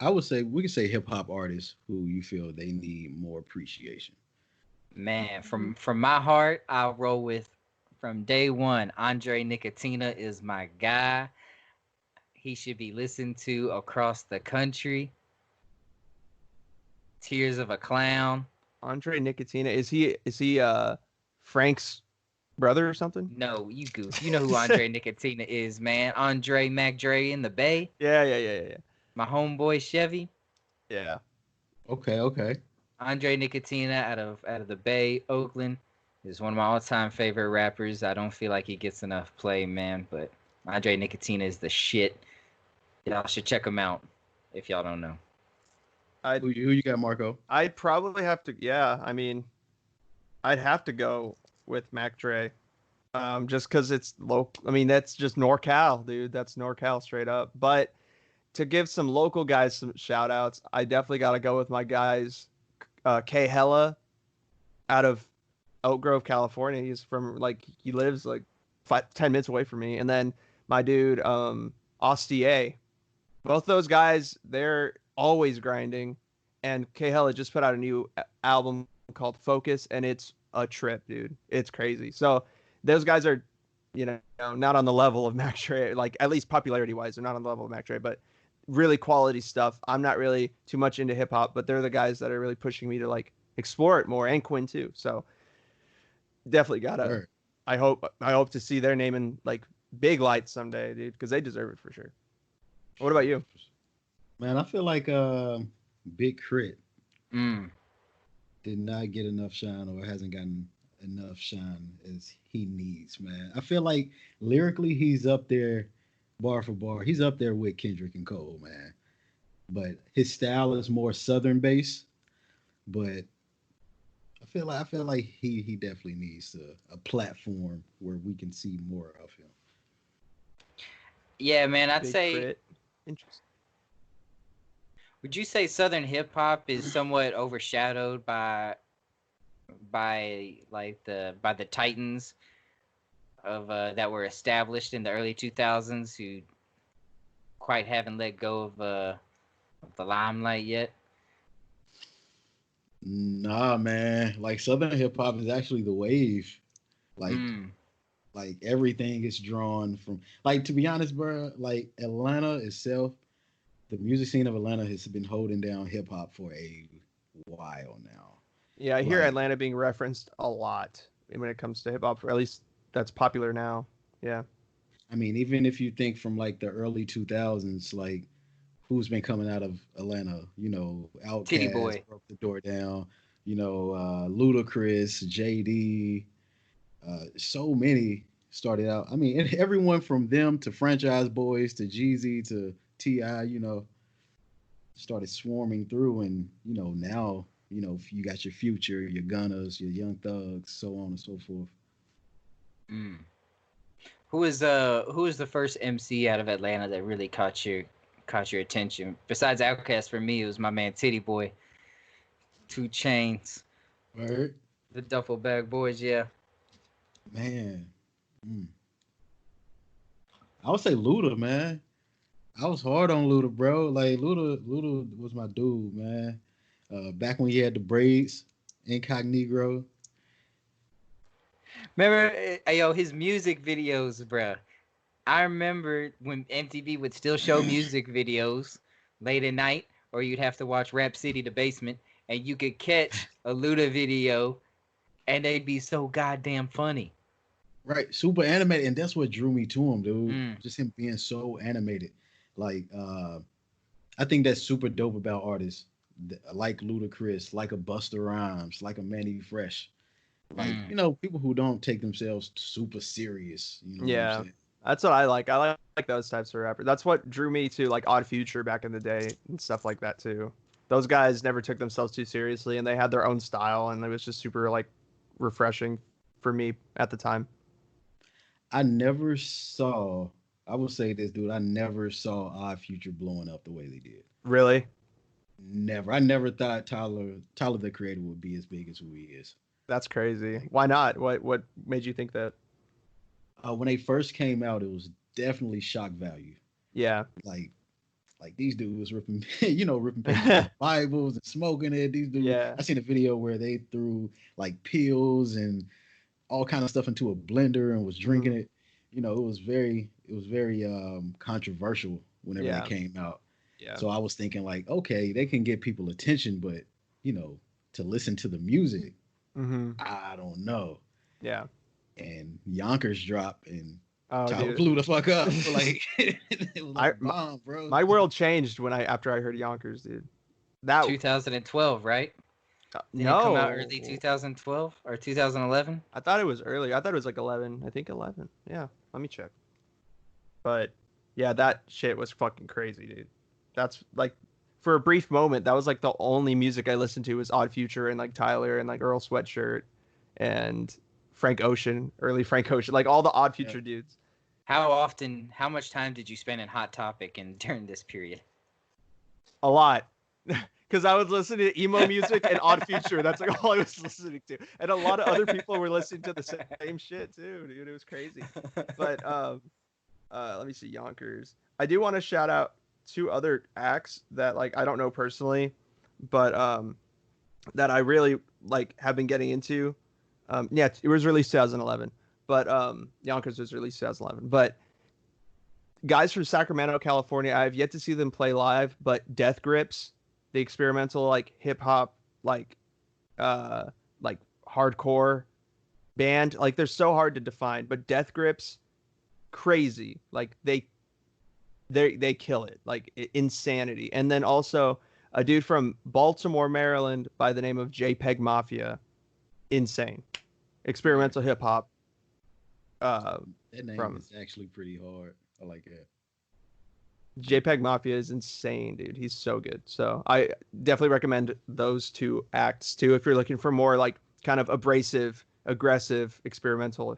I would say we could say hip hop artist who you feel they need more appreciation. Man, from my heart, I'll roll with from day one. Andre Nicotina is my guy. He should be listened to across the country. Tears of a Clown. Andre Nicotina, is he Frank's brother or something? No, you goof. You know who Andre Nicotina is, man. Andre McDre in the Bay. Yeah. My homeboy Chevy. Yeah. Okay. Andre Nicotina out of the Bay, Oakland, is one of my all-time favorite rappers. I don't feel like he gets enough play, man, but Andre Nicotina is the shit. Y'all should check him out if y'all don't know. Who you got, Marco? I'd probably have to. Yeah, I mean, I'd have to go with Mac Dre, just because it's local. I mean, that's just NorCal, dude. That's NorCal straight up. But to give some local guys some shout outs, I definitely got to go with my guys, K Hella, out of Oak Grove, California. He lives like 10 minutes away from me. And then my dude, Ostie. Both those guys, they're always grinding. And K Hella just put out a new album called Focus, and it's a trip, dude. It's crazy. So those guys are, not on the level of Mac Dre, like at least popularity wise, they're not on the level of Mac Dre, but really quality stuff. I'm not really too much into hip hop, but they're the guys that are really pushing me to like explore it more, and Quinn too. So definitely gotta. Sure. I hope to see their name in like big lights someday, dude, because they deserve it for sure. What about you? Man, I feel like Big Crit Mm. did not get enough shine or hasn't gotten enough shine as he needs, man. I feel like lyrically he's up there bar for bar. He's up there with Kendrick and Cole, man. But his style is more southern based, but I feel like he definitely needs a platform where we can see more of him. Yeah, man, I'd Big say. Crit. Interesting. Would you say Southern hip hop is somewhat overshadowed by the Titans of that were established in the early 2000s who quite haven't let go of the limelight yet? Nah, man. Like Southern hip hop is actually the wave. Like Mm. like everything is drawn from, like, to be honest, bro, like Atlanta itself, the music scene of Atlanta has been holding down hip hop for a while now. Yeah, I hear Like, Atlanta being referenced a lot when it comes to hip hop, or at least that's popular now. Yeah. I mean, even if you think from like the early 2000s, like who's been coming out of Atlanta, Titty Outkast Boy. broke the door down, Ludacris, JD, so many started out. I mean, and everyone from them to Franchise Boys to Jeezy to Ti, started swarming through, and now you got your Future, your Gunners, your Young Thugs, so on and so forth. Mm. Who is the first MC out of Atlanta that really caught caught your attention? Besides Outkast, for me, it was my man Titty Boy, 2 Chains, Word. the Duffel Bag Boys. Yeah. Man. Mm. I would say Luda, man. I was hard on Luda, bro. Like Luda was my dude, man. Back when he had the braids, incognito. Remember, yo, his music videos, bruh. I remember when MTV would still show music videos late at night, or you'd have to watch Rap City, the basement, and you could catch a Luda video, and they'd be so goddamn funny. Right, super animated, and that's what drew me to him, dude. Mm. Just him being so animated. Like, I think that's super dope about artists like Ludacris, like a Busta Rhymes, like a Manny Fresh. Like, people who don't take themselves super serious. You know what I'm saying? That's what I like. I like those types of rappers. That's what drew me to like Odd Future back in the day and stuff like that too. Those guys never took themselves too seriously, and they had their own style, and it was just super like refreshing for me at the time. I never saw. I will say this, dude. I never saw Odd Future blowing up the way they did. Really? Never. I never thought Tyler the Creator would be as big as who he is. That's crazy. Why not? What made you think that? When they first came out, it was definitely shock value. Yeah. Like these dudes ripping, ripping Bibles and smoking it. These dudes. Yeah. I seen a video where they threw like pills and all kind of stuff into a blender and was drinking it. It was very controversial whenever it came out. Yeah. So I was thinking like, okay, they can get people attention, but to listen to the music, I don't know. Yeah. And Yonkers dropped and Tyler blew the fuck up. Like it was like bomb, bro. My world changed after I heard Yonkers, dude. That 2012, right? Did it come out early 2012 or 2011? I thought it was early. I thought it was like 11. I think 11. Yeah, let me check. But yeah, that shit was fucking crazy, dude. That's like, for a brief moment, that was like the only music I listened to was Odd Future and like Tyler and like Earl Sweatshirt and Frank Ocean, early Frank Ocean, like all the Odd Future dudes. How much time did you spend in Hot Topic during this period? A lot. Because I was listening to emo music and Odd Future. That's like all I was listening to. And a lot of other people were listening to the same shit too, dude. It was crazy. But let me see, Yonkers. I do want to shout out 2 other acts that like I don't know personally, but that I really like have been getting into. Yeah, it was released 2011, but Yonkers was released 2011. But guys from Sacramento, California, I have yet to see them play live, but Death Grips, the experimental like hip hop like hardcore band, like they're so hard to define, but Death Grips, crazy. Like they kill it, like insanity. And then also a dude from Baltimore, Maryland by the name of JPEG Mafia, insane experimental hip hop. That name is actually pretty hard. I like that. JPEG Mafia is insane, dude. He's so good. So I definitely recommend those 2 acts too if you're looking for more like kind of abrasive, aggressive, experimental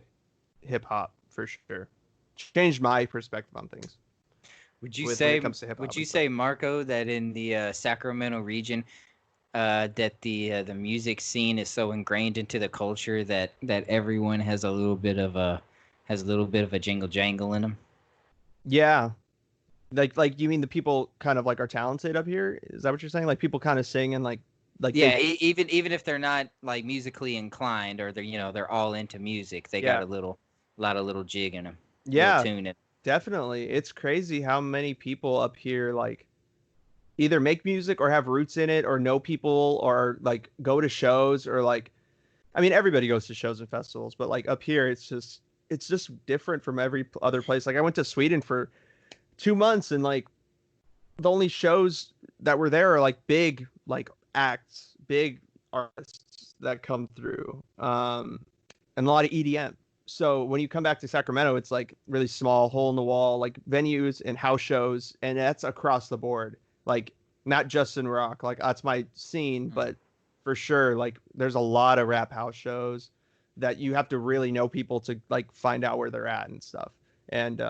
hip hop, for sure. Changed my perspective on things. Would you say, Marco, that in the Sacramento region, that the music scene is so ingrained into the culture that everyone has a little bit of a jingle jangle in them? Yeah. Like you mean the people kind of like are talented up here? Is that what you're saying? Like people kind of sing and like yeah, even if they're not like musically inclined, or they're all into music, they got a lot of little jig in them. Yeah, tune in. Definitely. It's crazy how many people up here like either make music or have roots in it or know people or like go to shows or like, I mean, everybody goes to shows and festivals, but like up here, it's just different from every other place. Like I went to Sweden for 2 months and like the only shows that were there are like big like acts, big artists that come through, and a lot of EDM. So when you come back to Sacramento, it's like really small, hole in the wall, like venues and house shows, and that's across the board. Like not just in rock, like that's my scene, but for sure, like there's a lot of rap house shows that you have to really know people to like find out where they're at and stuff. And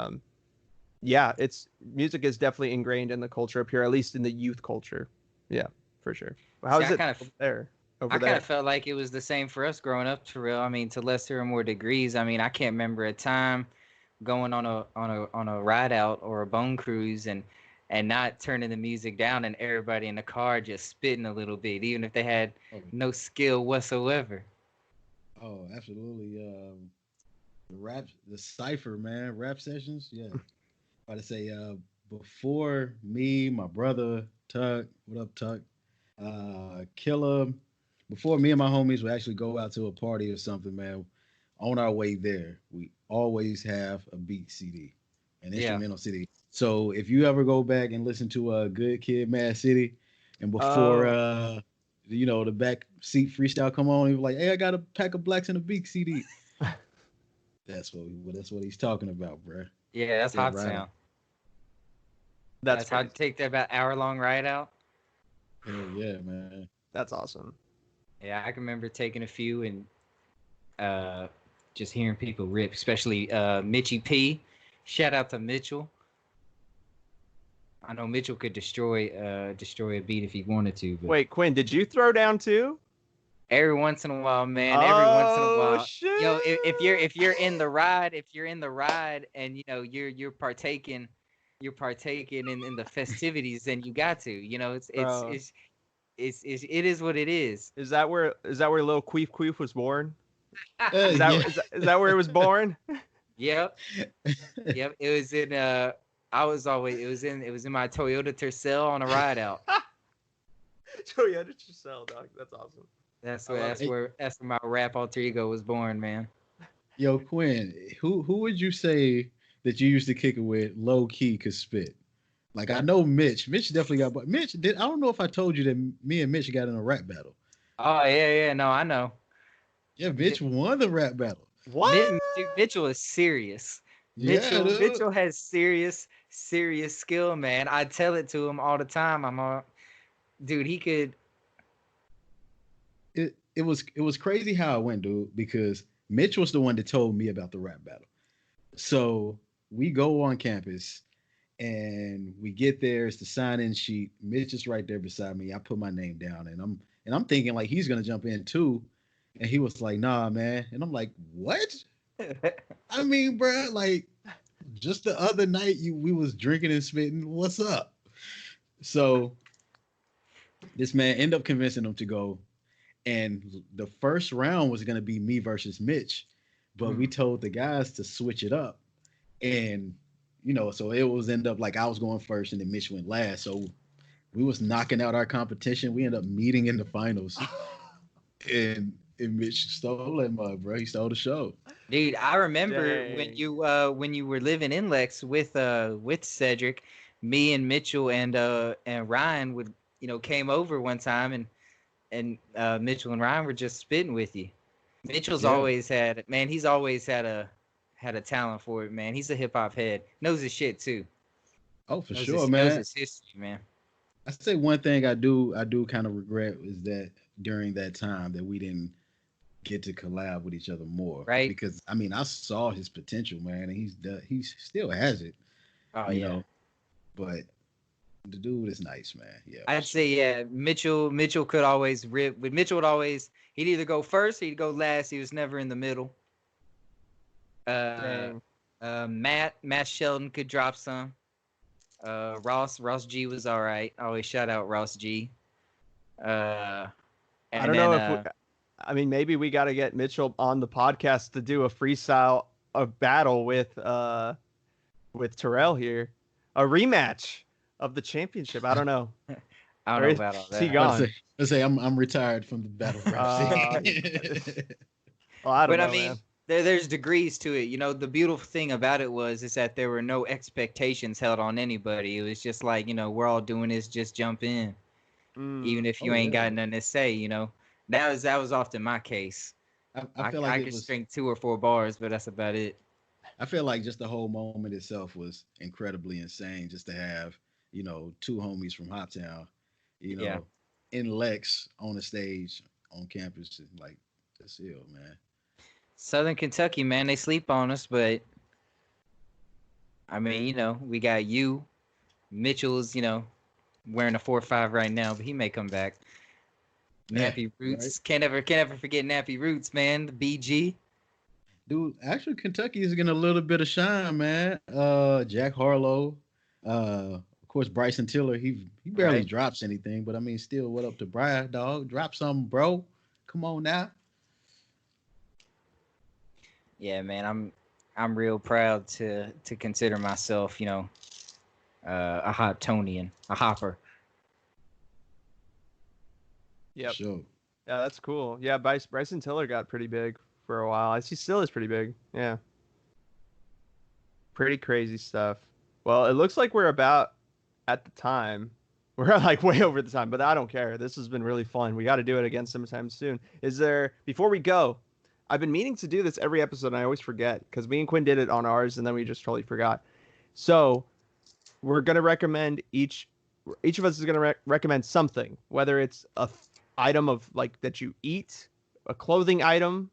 yeah, it's music is definitely ingrained in the culture up here, at least in the youth culture. Yeah, for sure. How See, is I it kind of over there? I Over kind there. of felt like it was the same for us growing up, Terrell. I mean, to lesser or more degrees. I mean, I can't remember a time going on a ride out or a bone cruise and not turning the music down and everybody in the car just spitting a little bit, even if they had Oh, no skill whatsoever. oh, absolutely. The cipher, man, rap sessions. Yeah, about to say, before me, my brother Tuck, what up, Tuck? Killer. Before me and my homies would actually go out to a party or something, man. On our way there, we always have a beat CD, an Yeah. instrumental CD. So if you ever go back and listen to a Good Kid, Mad City, and before Oh, the back seat freestyle come on, he was like, "Hey, I got a pack of blacks in a beat CD." That's what he's talking about, bro. Yeah, that's Yeah, hot right on. sound. that's That's how to crazy. take that about hour-long ride out. Hell yeah, man. That's awesome. Yeah, I can remember taking a few and uh, just hearing people rip, especially Mitchy P. Shout out to Mitchell. I know Mitchell could destroy a beat if he wanted to, but Wait, Quinn, did you throw down too? every once in a while, man, every once in a Oh while, yo, if you're in the ride, and you're partaking, in the festivities, then you got to, bro. it is what it is. Is that where Lil Queef Queef was born? Is Yeah. that is that, is that where it was born? Yep, yep. It was in it was in my Toyota Tercel on a ride out. Toyota Tercel, dog. That's awesome. That's I where love that's it. Hey, where that's where my rap alter ego was born, man. yo, Quinn, who would you say that you used to kick it with low key could spit? Like I know Mitch. Mitch definitely got, but Mitch did. I don't know if I told you that me and Mitch got in a rap battle. Oh yeah, yeah, no, I know. Yeah, Mitch won the rap battle. What? Mitchell is serious. Yeah, dude. Mitchell has serious skill, man. I tell it to him all the time. Dude, he could. It was crazy how it went, dude. Because Mitch was the one that told me about the rap battle. So we go on campus and we get there. It's the sign-in sheet. Mitch is right there beside me. I put my name down, and I'm thinking like he's gonna jump in too. And he was like, "Nah, man." And I'm like, "What?" I mean, bro, like just the other night we was drinking and spitting. What's up? So this man ended up convincing him to go, and the first round was gonna be me versus Mitch, but we told the guys to switch it up, and so it was end up like I was going first and then Mitch went last. So we was knocking out our competition. We ended up meeting in the finals, and Mitch stole that mug, bro. He stole the show. Dude, I remember Dang. when you were living in Lex with Cedric, me and Mitchell and Ryan would came over one time, and Mitchell and Ryan were just spitting with you. Mitchell's Yeah. always had, man, he's always had a talent for it, man. He's a hip hop head. Knows his shit too. Oh, for Knows sure, knows man. his history, man. I say one thing I do kind of regret is that during that time that we didn't get to collab with each other more Right? because I mean I saw his potential, man, and he still has it, Oh you yeah. know. But the dude is nice, man. Yeah, for I'd sure. say yeah, Mitchell could always rip. But Mitchell would always he'd either go first or he'd go last. He was never in the middle. Uh, Dang. Matt Sheldon could drop some. Ross G was all right. I always shout out Ross G. Uh, I and don't then know if I mean, maybe we got to get Mitchell on the podcast to do a freestyle, a battle with Terrell here, a rematch of the championship. I don't know. I don't Or know is about all he that. gone? Let's say I'm retired from the battle rap Uh, scene. well, I don't But I know, mean, man. there's degrees to it. The beautiful thing about it is that there were no expectations held on anybody. It was just like, we're all doing this, just jump in, even Mm, if Oh you ain't yeah, got nothing to say. That was often my case. I I feel like I it could was. string 2 or 4 bars, but that's about it. I feel like just the whole moment itself was incredibly insane. Just to have two homies from Hoptown, you Yeah. know, in Lex on the stage on campus, like that's ill, man. Southern Kentucky, man, they sleep on us, but I mean, we got you. Mitchell's, wearing a 4-5 right now, but he may come back. Nappy Roots. Right. Can't ever forget Nappy Roots, man. The BG. Dude, actually Kentucky is getting a little bit of shine, man. Jack Harlow. Of course, Bryson Tiller. He barely drops anything, but I mean, still, what up to Brian, dog? Drop something, bro. Come on now. Yeah, man. I'm real proud to consider myself, a Hoptonian, a hopper. Yep. Sure. Yeah, that's cool. Yeah, Bryson Tiller got pretty big for a while. He still is pretty big. Yeah. Pretty crazy stuff. Well, it looks like we're about at the time. We're like way over the time, but I don't care. This has been really fun. We got to do it again sometime soon. Before we go, I've been meaning to do this every episode, and I always forget because me and Quinn did it on ours, and then we just totally forgot. So we're going to recommend each of us is going to recommend something, whether it's a item of like that you eat, a clothing item,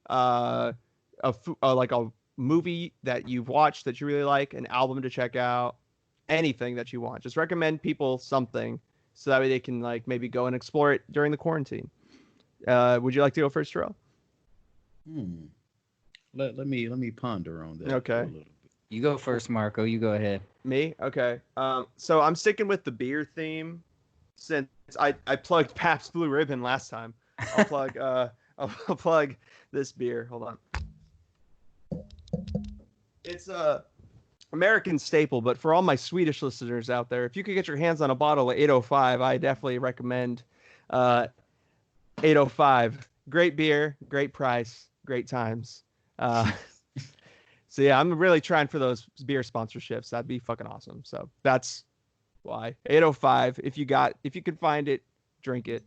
like a movie that you've watched that you really like, an album to check out, anything that you want. Just recommend people something so that way they can like maybe go and explore it during the quarantine. Would you like to go first, Terrell? Let me ponder on that. Okay. For a little bit. You go first, Marco. You go ahead. Me? Okay. So I'm sticking with the beer theme since I plugged Pabst Blue Ribbon last time. I'll plug this beer. Hold on. It's a American staple, but for all my Swedish listeners out there, if you could get your hands on a bottle of 805, I definitely recommend 805. Great beer, great price, great times. So yeah, I'm really trying for those beer sponsorships. That'd be fucking awesome. So that's why 805. If you can find it, drink it,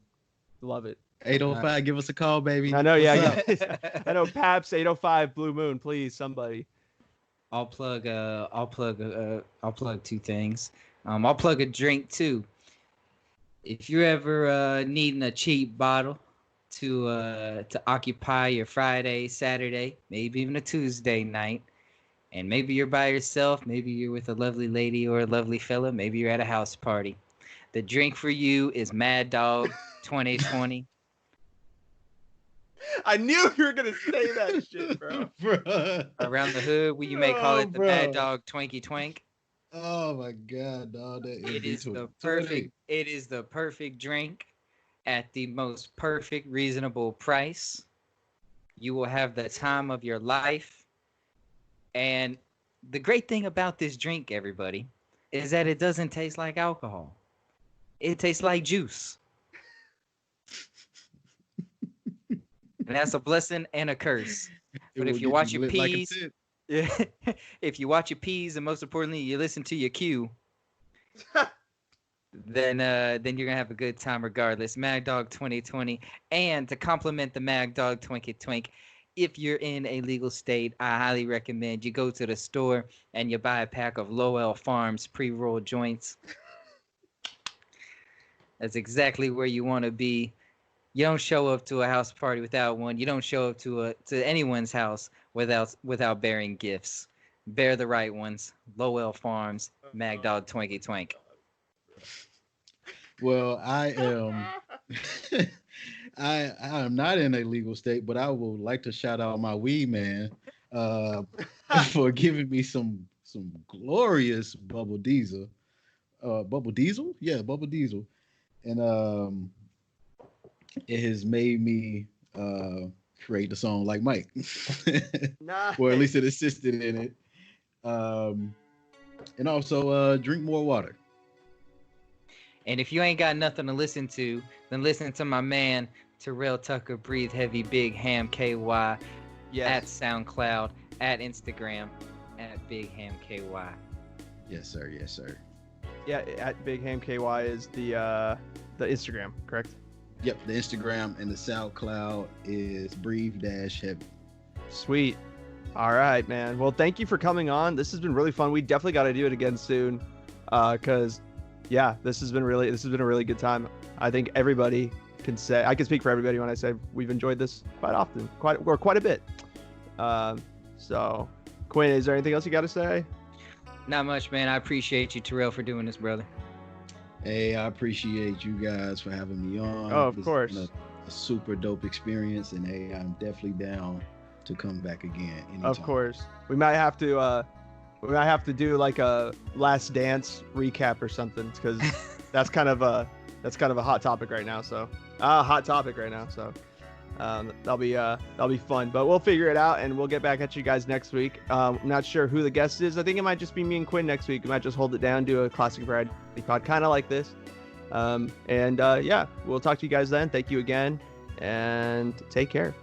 love it. 805, give us a call, baby. I know, yeah. I know, Pabst 805 Blue Moon, please, somebody. I'll plug two things. I'll plug a drink too. If you're ever needing a cheap bottle to occupy your Friday, Saturday, maybe even a Tuesday night, and maybe you're by yourself, maybe you're with a lovely lady or a lovely fella, maybe you're at a house party. The drink for you is Mad Dog 2020. I knew you were gonna say that shit, bro. Around the hood, you may call it the Mad Dog Twinkie Twink. Oh my god, dog! It is the perfect drink at the most perfect, reasonable price. You will have the time of your life. And the great thing about this drink, everybody, is that it doesn't taste like alcohol. It tastes like juice. And that's a blessing and a curse. But if you watch your P's, if you watch your P's, and most importantly, you listen to your Q, then you're gonna have a good time regardless. Mag Dog 2020, and to complement the Mag Dog Twinkie Twink, if you're in a legal state, I highly recommend you go to the store and you buy a pack of Lowell Farms pre-rolled joints. That's exactly where you want to be. You don't show up to a house party without one. You don't show up to anyone's house without bearing gifts. Bear the right ones. Lowell Farms, Mag Dog Twinkie Twink. Well, I am I am not in a legal state, but I would like to shout out my weed man for giving me some glorious Bubble Diesel. Bubble Diesel? Yeah, Bubble Diesel. And it has made me create the song like Mike. Nice. Or at least it assisted in it. And also drink more water. And if you ain't got nothing to listen to, then listen to my man Terrell Tucker Breathe Heavy Big Ham KY. Yes. At SoundCloud, at Instagram, at Big Ham KY. Yes, sir. Yes, sir. Yeah, at Big Ham KY is the Instagram, correct? Yep, the Instagram and the SoundCloud is Breathe-Heavy. Sweet. All right, man. Well, thank you for coming on. This has been really fun. We definitely got to do it again soon, because yeah, this has been a really good time. I think everybody can say, I can speak for everybody when I say we've enjoyed this quite often, quite a bit. So, Quinn, is there anything else you got to say? Not much, man. I appreciate you, Terrell, for doing this, brother. Hey, I appreciate you guys for having me on. Oh, of It's course. been a super dope experience, and hey, I'm definitely down to come back again anytime. Of course. We might have to do like a Last Dance recap or something, because that's kind of a hot topic right now. So that'll be fun. But we'll figure it out, and we'll get back at you guys next week. I'm not sure who the guest is. I think it might just be me and Quinn next week. We might just hold it down, do a classic variety pod, kind of like this. Yeah, we'll talk to you guys then. Thank you again, and take care.